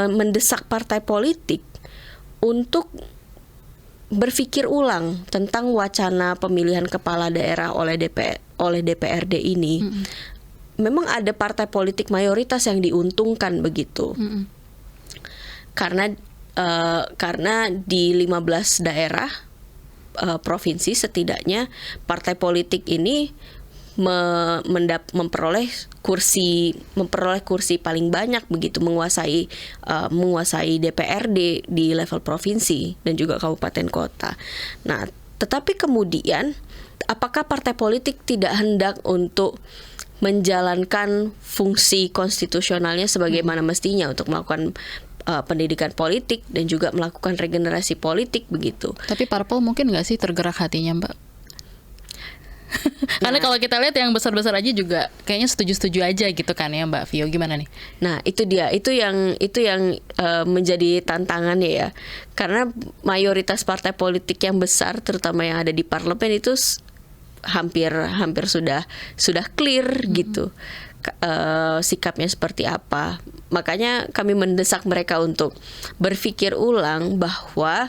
mendesak partai politik untuk berpikir ulang tentang wacana pemilihan kepala daerah oleh DPRD ini. Memang ada partai politik mayoritas yang diuntungkan begitu. Karena di 15 daerah provinsi setidaknya partai politik ini memperoleh kursi paling banyak begitu, menguasai DPRD di level provinsi dan juga kabupaten kota. Nah, tetapi kemudian apakah partai politik tidak hendak untuk menjalankan fungsi konstitusionalnya sebagaimana mestinya untuk melakukan pendidikan politik dan juga melakukan regenerasi politik begitu? Tapi parpol mungkin nggak sih tergerak hatinya, Mbak? Karena kalau kita lihat yang besar-besar aja juga kayaknya setuju-setuju aja gitu kan ya Mbak Vio, gimana nih? Nah, itu dia, itu yang menjadi tantangannya ya. Karena mayoritas partai politik yang besar, terutama yang ada di parlemen itu hampir sudah clear gitu sikapnya seperti apa. Makanya kami mendesak mereka untuk berpikir ulang bahwa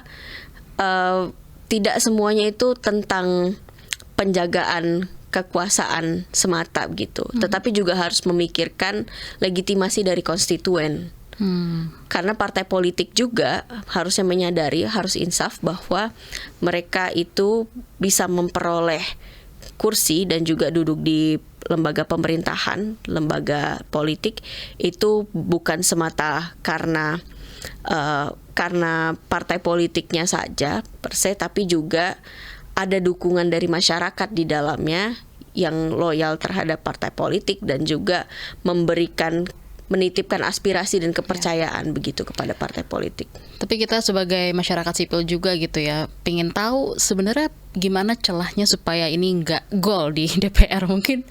tidak semuanya itu tentang penjagaan kekuasaan semata gitu, tetapi juga harus memikirkan legitimasi dari konstituen. Karena partai politik juga harusnya menyadari, harus insaf bahwa mereka itu bisa memperoleh kursi dan juga duduk di lembaga pemerintahan, lembaga politik itu bukan semata karena partai politiknya saja per se, tapi juga ada dukungan dari masyarakat di dalamnya yang loyal terhadap partai politik dan juga menitipkan aspirasi dan kepercayaan begitu kepada partai politik. Tapi kita sebagai masyarakat sipil juga gitu ya, pengen tahu sebenarnya gimana celahnya supaya ini nggak gol di DPR. Mungkin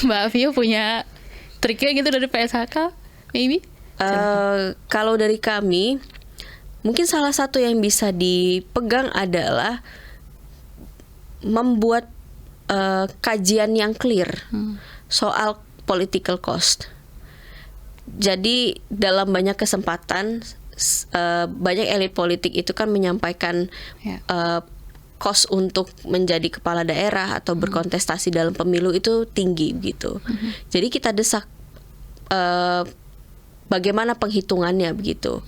Mbak Vio punya triknya gitu dari PSHK, maybe? Kalau dari kami, mungkin salah satu yang bisa dipegang adalah membuat kajian yang clear soal political cost. Jadi dalam banyak kesempatan banyak elit politik itu kan menyampaikan cost untuk menjadi kepala daerah atau berkontestasi dalam pemilu itu tinggi gitu. Jadi kita desak bagaimana penghitungannya begitu.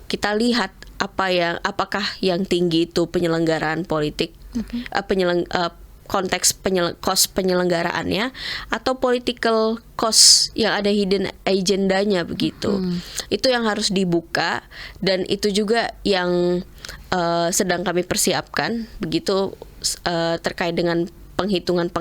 Kita lihat apakah yang tinggi itu penyelenggaraan politik, konteks cost penyelenggaraannya, atau political cost yang ada hidden agendanya begitu. Itu yang harus dibuka, dan itu juga yang sedang kami persiapkan begitu, terkait dengan penghitungan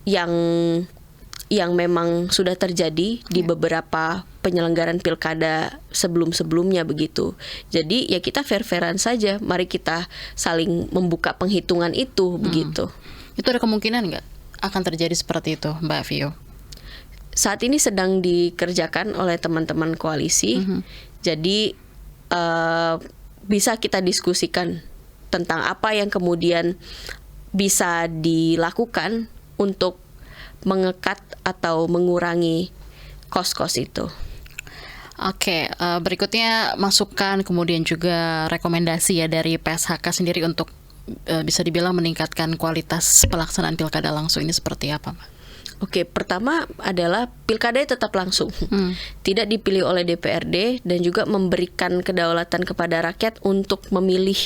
yang memang sudah terjadi di beberapa penyelenggaran pilkada sebelum-sebelumnya begitu. Jadi ya kita fair-fairan saja, mari kita saling membuka penghitungan itu begitu. Itu ada kemungkinan nggak akan terjadi seperti itu, Mbak Vio? Saat ini sedang dikerjakan oleh teman-teman koalisi. Jadi bisa kita diskusikan tentang apa yang kemudian bisa dilakukan untuk mengekat atau mengurangi kos-kos itu. Oke, berikutnya masukan kemudian juga rekomendasi ya dari PSHK sendiri untuk bisa dibilang meningkatkan kualitas pelaksanaan pilkada langsung ini seperti apa, Mbak? Oke, pertama adalah pilkada tetap langsung, tidak dipilih oleh DPRD, dan juga memberikan kedaulatan kepada rakyat untuk memilih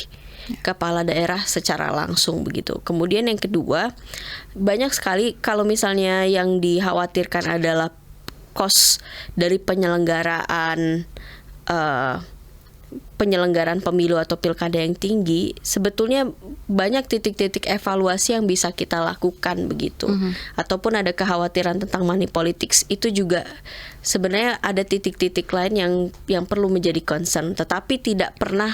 kepala daerah secara langsung begitu. Kemudian yang kedua, banyak sekali kalau misalnya yang dikhawatirkan adalah kos dari penyelenggaraan pemilu atau pilkada yang tinggi, sebetulnya banyak titik-titik evaluasi yang bisa kita lakukan begitu. Ataupun ada kekhawatiran tentang money politics, itu juga sebenarnya ada titik-titik lain yang perlu menjadi concern, tetapi tidak pernah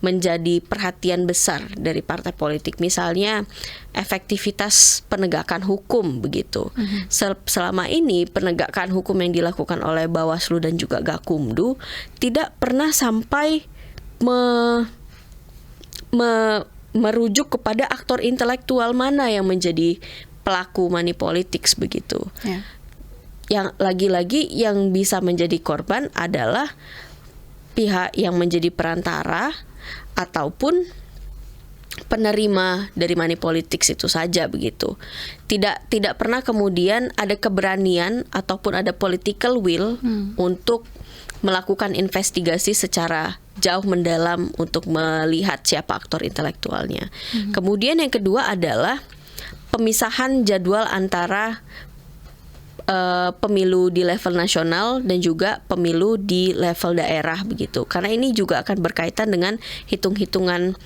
menjadi perhatian besar dari partai politik. Misalnya efektivitas penegakan hukum begitu. Selama ini penegakan hukum yang dilakukan oleh Bawaslu dan juga Gakumdu tidak pernah sampai merujuk kepada aktor intelektual mana yang menjadi pelaku money politics begitu. Yang lagi-lagi yang bisa menjadi korban adalah pihak yang menjadi perantara ataupun penerima dari money politics itu saja begitu. Tidak pernah kemudian ada keberanian ataupun ada political will untuk melakukan investigasi secara jauh mendalam untuk melihat siapa aktor intelektualnya. Kemudian yang kedua adalah pemisahan jadwal antara pemilu di level nasional dan juga pemilu di level daerah begitu. Karena ini juga akan berkaitan dengan hitung-hitungan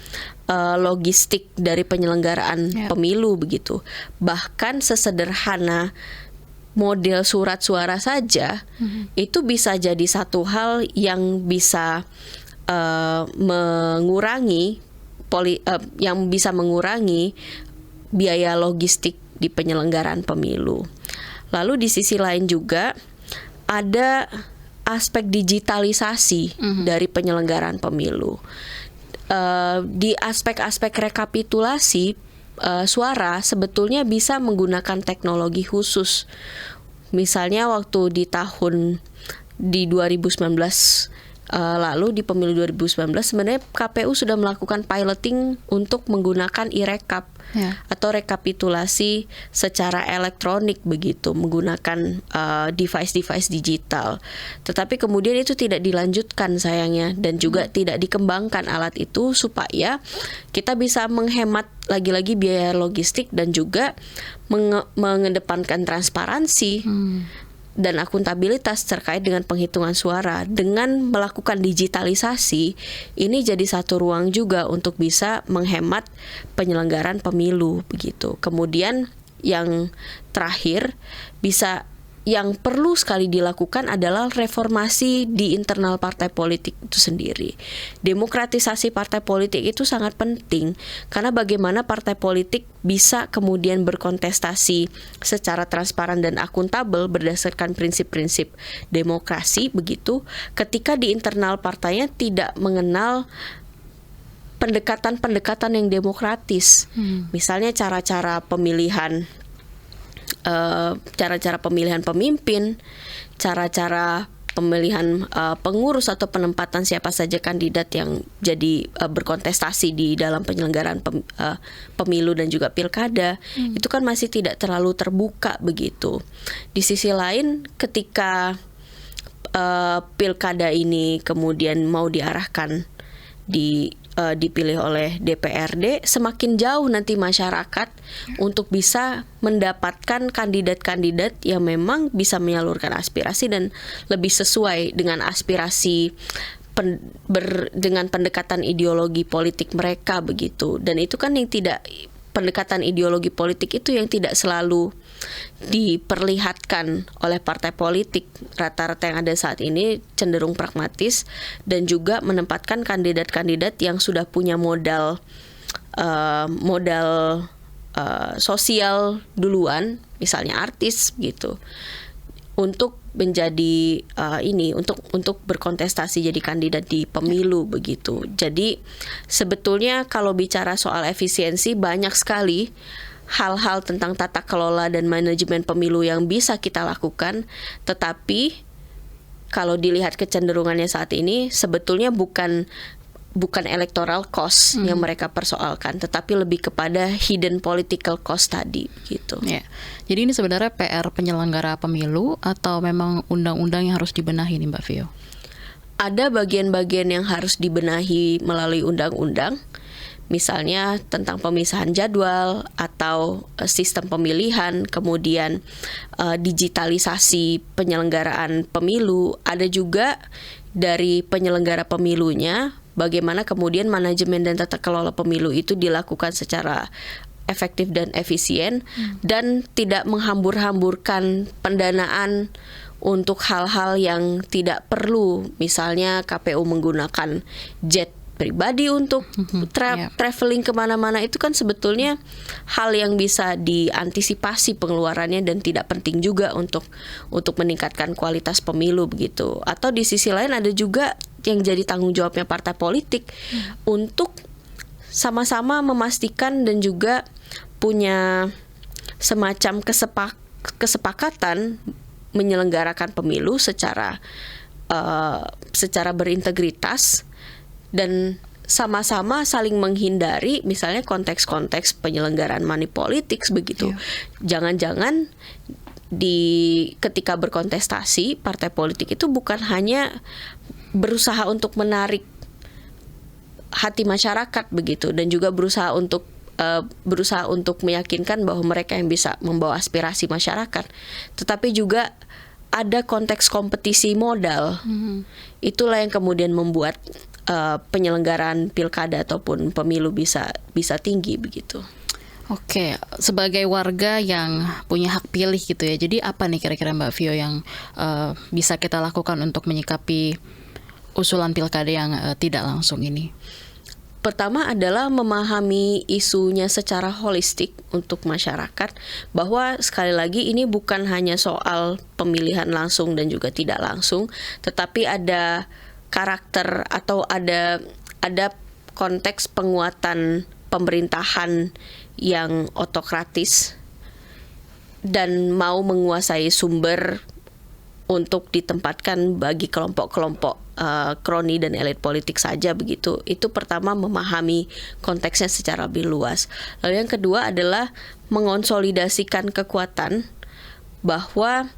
logistik dari penyelenggaraan pemilu begitu. Bahkan sesederhana model surat suara saja itu bisa jadi satu hal yang bisa mengurangi biaya logistik di penyelenggaraan pemilu. Lalu di sisi lain juga ada aspek digitalisasi dari penyelenggaraan pemilu. Di aspek-aspek rekapitulasi suara sebetulnya bisa menggunakan teknologi khusus. Misalnya waktu di 2019 lalu di pemilu 2019 sebenarnya KPU sudah melakukan piloting untuk menggunakan e-rekap atau rekapitulasi secara elektronik begitu, menggunakan device-device digital. Tetapi kemudian itu tidak dilanjutkan sayangnya, dan juga tidak dikembangkan alat itu supaya kita bisa menghemat lagi-lagi biaya logistik dan juga mengedepankan transparansi dan akuntabilitas terkait dengan penghitungan suara. Dengan melakukan digitalisasi, ini jadi satu ruang juga untuk bisa menghemat penyelenggaraan pemilu begitu. Kemudian yang terakhir, yang perlu sekali dilakukan adalah reformasi di internal partai politik itu sendiri. Demokratisasi partai politik itu sangat penting, karena bagaimana partai politik bisa kemudian berkontestasi secara transparan dan akuntabel berdasarkan prinsip-prinsip demokrasi begitu, ketika di internal partainya tidak mengenal pendekatan-pendekatan yang demokratis. Misalnya cara-cara pemilihan pemimpin, cara-cara pemilihan pengurus atau penempatan siapa saja kandidat yang jadi berkontestasi di dalam penyelenggaraan pemilu dan juga pilkada, itu kan masih tidak terlalu terbuka begitu. Di sisi lain, ketika pilkada ini kemudian mau diarahkan dipilih oleh DPRD, semakin jauh nanti masyarakat untuk bisa mendapatkan kandidat-kandidat yang memang bisa menyalurkan aspirasi dan lebih sesuai dengan aspirasi dengan pendekatan ideologi politik mereka begitu. Dan itu kan pendekatan ideologi politik itu yang tidak selalu diperlihatkan oleh partai politik. Rata-rata yang ada saat ini cenderung pragmatis dan juga menempatkan kandidat-kandidat yang sudah punya modal sosial duluan, misalnya artis gitu, untuk menjadi untuk berkontestasi jadi kandidat di pemilu begitu. Jadi sebetulnya kalau bicara soal efisiensi, banyak sekali hal-hal tentang tata kelola dan manajemen pemilu yang bisa kita lakukan, tetapi kalau dilihat kecenderungannya saat ini sebetulnya bukan electoral cost yang mereka persoalkan, tetapi lebih kepada hidden political cost tadi gitu. Ya. Jadi ini sebenarnya PR penyelenggara pemilu atau memang undang-undang yang harus dibenahi nih Mbak Vio? Ada bagian-bagian yang harus dibenahi melalui undang-undang. Misalnya tentang pemisahan jadwal atau sistem pemilihan, kemudian digitalisasi penyelenggaraan pemilu. Ada juga dari penyelenggara pemilunya, bagaimana kemudian manajemen dan tata kelola pemilu itu dilakukan secara efektif dan efisien, dan tidak menghambur-hamburkan pendanaan untuk hal-hal yang tidak perlu. Misalnya KPU menggunakan jet pribadi untuk traveling kemana-mana, itu kan sebetulnya hal yang bisa diantisipasi pengeluarannya dan tidak penting juga untuk meningkatkan kualitas pemilu begitu. Atau di sisi lain ada juga yang jadi tanggung jawabnya partai politik untuk sama-sama memastikan dan juga punya semacam kesepakatan menyelenggarakan pemilu secara berintegritas dan sama-sama saling menghindari misalnya konteks-konteks penyelenggaraan money politics begitu. Jangan-jangan ketika berkontestasi partai politik itu bukan hanya berusaha untuk menarik hati masyarakat begitu, dan juga berusaha untuk meyakinkan bahwa mereka yang bisa membawa aspirasi masyarakat, tetapi juga ada konteks kompetisi modal. Itulah yang kemudian membuat penyelenggaraan pilkada ataupun pemilu bisa tinggi begitu. Oke, sebagai warga yang punya hak pilih gitu ya, jadi apa nih kira-kira Mbak Vio yang bisa kita lakukan untuk menyikapi usulan pilkada yang tidak langsung ini? Pertama adalah memahami isunya secara holistik untuk masyarakat, bahwa sekali lagi ini bukan hanya soal pemilihan langsung dan juga tidak langsung, tetapi ada karakter atau ada konteks penguatan pemerintahan yang otokratis dan mau menguasai sumber untuk ditempatkan bagi kelompok-kelompok kroni dan elit politik saja begitu. Itu pertama, memahami konteksnya secara lebih luas. Lalu yang kedua adalah mengonsolidasikan kekuatan, bahwa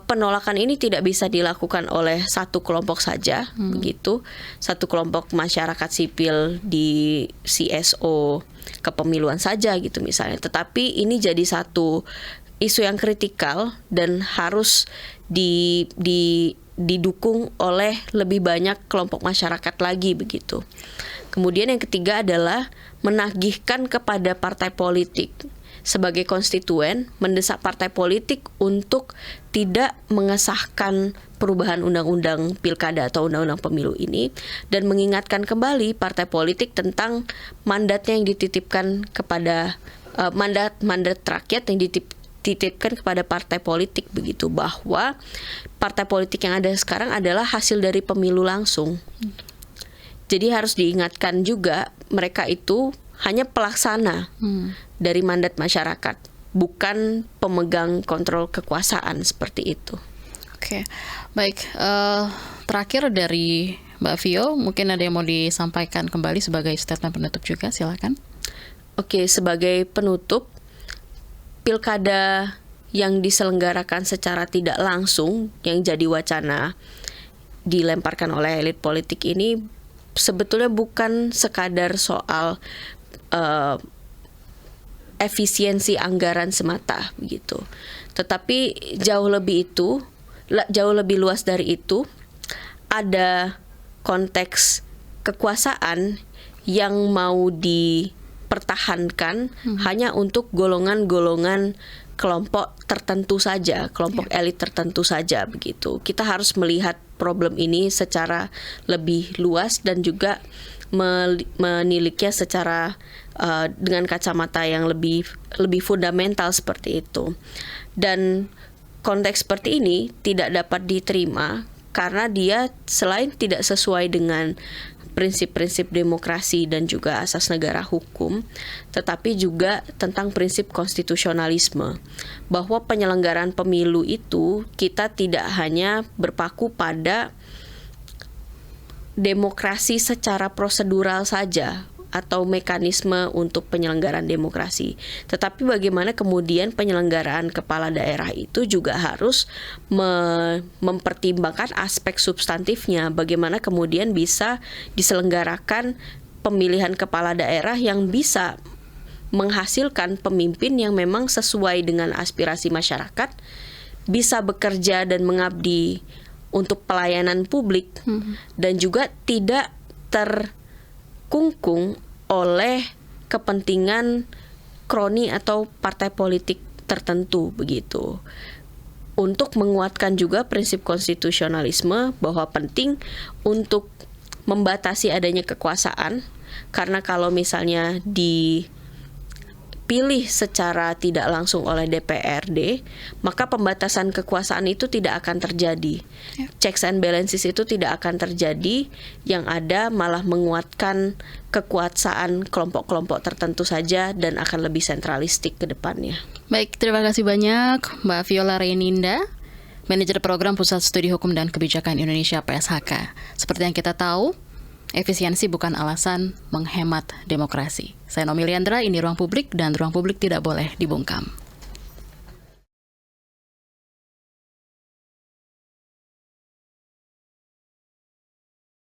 penolakan ini tidak bisa dilakukan oleh satu kelompok saja begitu, satu kelompok masyarakat sipil di CSO kepemiluan saja gitu misalnya, tetapi ini jadi satu isu yang kritikal dan harus didukung oleh lebih banyak kelompok masyarakat lagi begitu. Kemudian yang ketiga adalah menagihkan kepada partai politik sebagai konstituen, mendesak partai politik untuk tidak mengesahkan perubahan undang-undang pilkada atau undang-undang pemilu ini, dan mengingatkan kembali partai politik tentang mandatnya yang dititipkan kepada mandat rakyat yang dititipkan kepada partai politik begitu, bahwa partai politik yang ada sekarang adalah hasil dari pemilu langsung. Jadi harus diingatkan juga mereka itu hanya pelaksana dari mandat masyarakat, bukan pemegang kontrol kekuasaan seperti itu. Oke, baik. Terakhir dari Mbak Vio, mungkin ada yang mau disampaikan kembali sebagai statement penutup juga, silakan. Oke, sebagai penutup, pilkada yang diselenggarakan secara tidak langsung yang jadi wacana dilemparkan oleh elit politik ini sebetulnya bukan sekadar soal efisiensi anggaran semata begitu, tetapi jauh lebih luas dari itu, ada konteks kekuasaan yang mau dipertahankan hanya untuk golongan-golongan kelompok tertentu saja, kelompok elit tertentu saja begitu. Kita harus melihat problem ini secara lebih luas dan juga meniliknya secara dengan kacamata yang lebih fundamental seperti itu. Dan konteks seperti ini tidak dapat diterima karena dia selain tidak sesuai dengan prinsip-prinsip demokrasi dan juga asas negara hukum, tetapi juga tentang prinsip konstitusionalisme, bahwa penyelenggaraan pemilu itu kita tidak hanya berpaku pada demokrasi secara prosedural saja atau mekanisme untuk penyelenggaraan demokrasi, tetapi bagaimana kemudian penyelenggaraan kepala daerah itu juga harus mempertimbangkan aspek substantifnya, bagaimana kemudian bisa diselenggarakan pemilihan kepala daerah yang bisa menghasilkan pemimpin yang memang sesuai dengan aspirasi masyarakat, bisa bekerja dan mengabdi untuk pelayanan publik, dan juga tidak terkungkung oleh kepentingan kroni atau partai politik tertentu begitu. Untuk menguatkan juga prinsip konstitusionalisme bahwa penting untuk membatasi adanya kekuasaan, karena kalau misalnya dipilih secara tidak langsung oleh DPRD, maka pembatasan kekuasaan itu tidak akan terjadi. Checks and balances itu tidak akan terjadi, yang ada malah menguatkan kekuasaan kelompok-kelompok tertentu saja dan akan lebih sentralistik ke depannya. Baik, terima kasih banyak Mbak Viola Reininda, Manajer Program Pusat Studi Hukum dan Kebijakan Indonesia PSHK. Seperti yang kita tahu, efisiensi bukan alasan menghemat demokrasi. Saya Naomi Liandra, ini Ruang Publik, dan Ruang Publik tidak boleh dibungkam.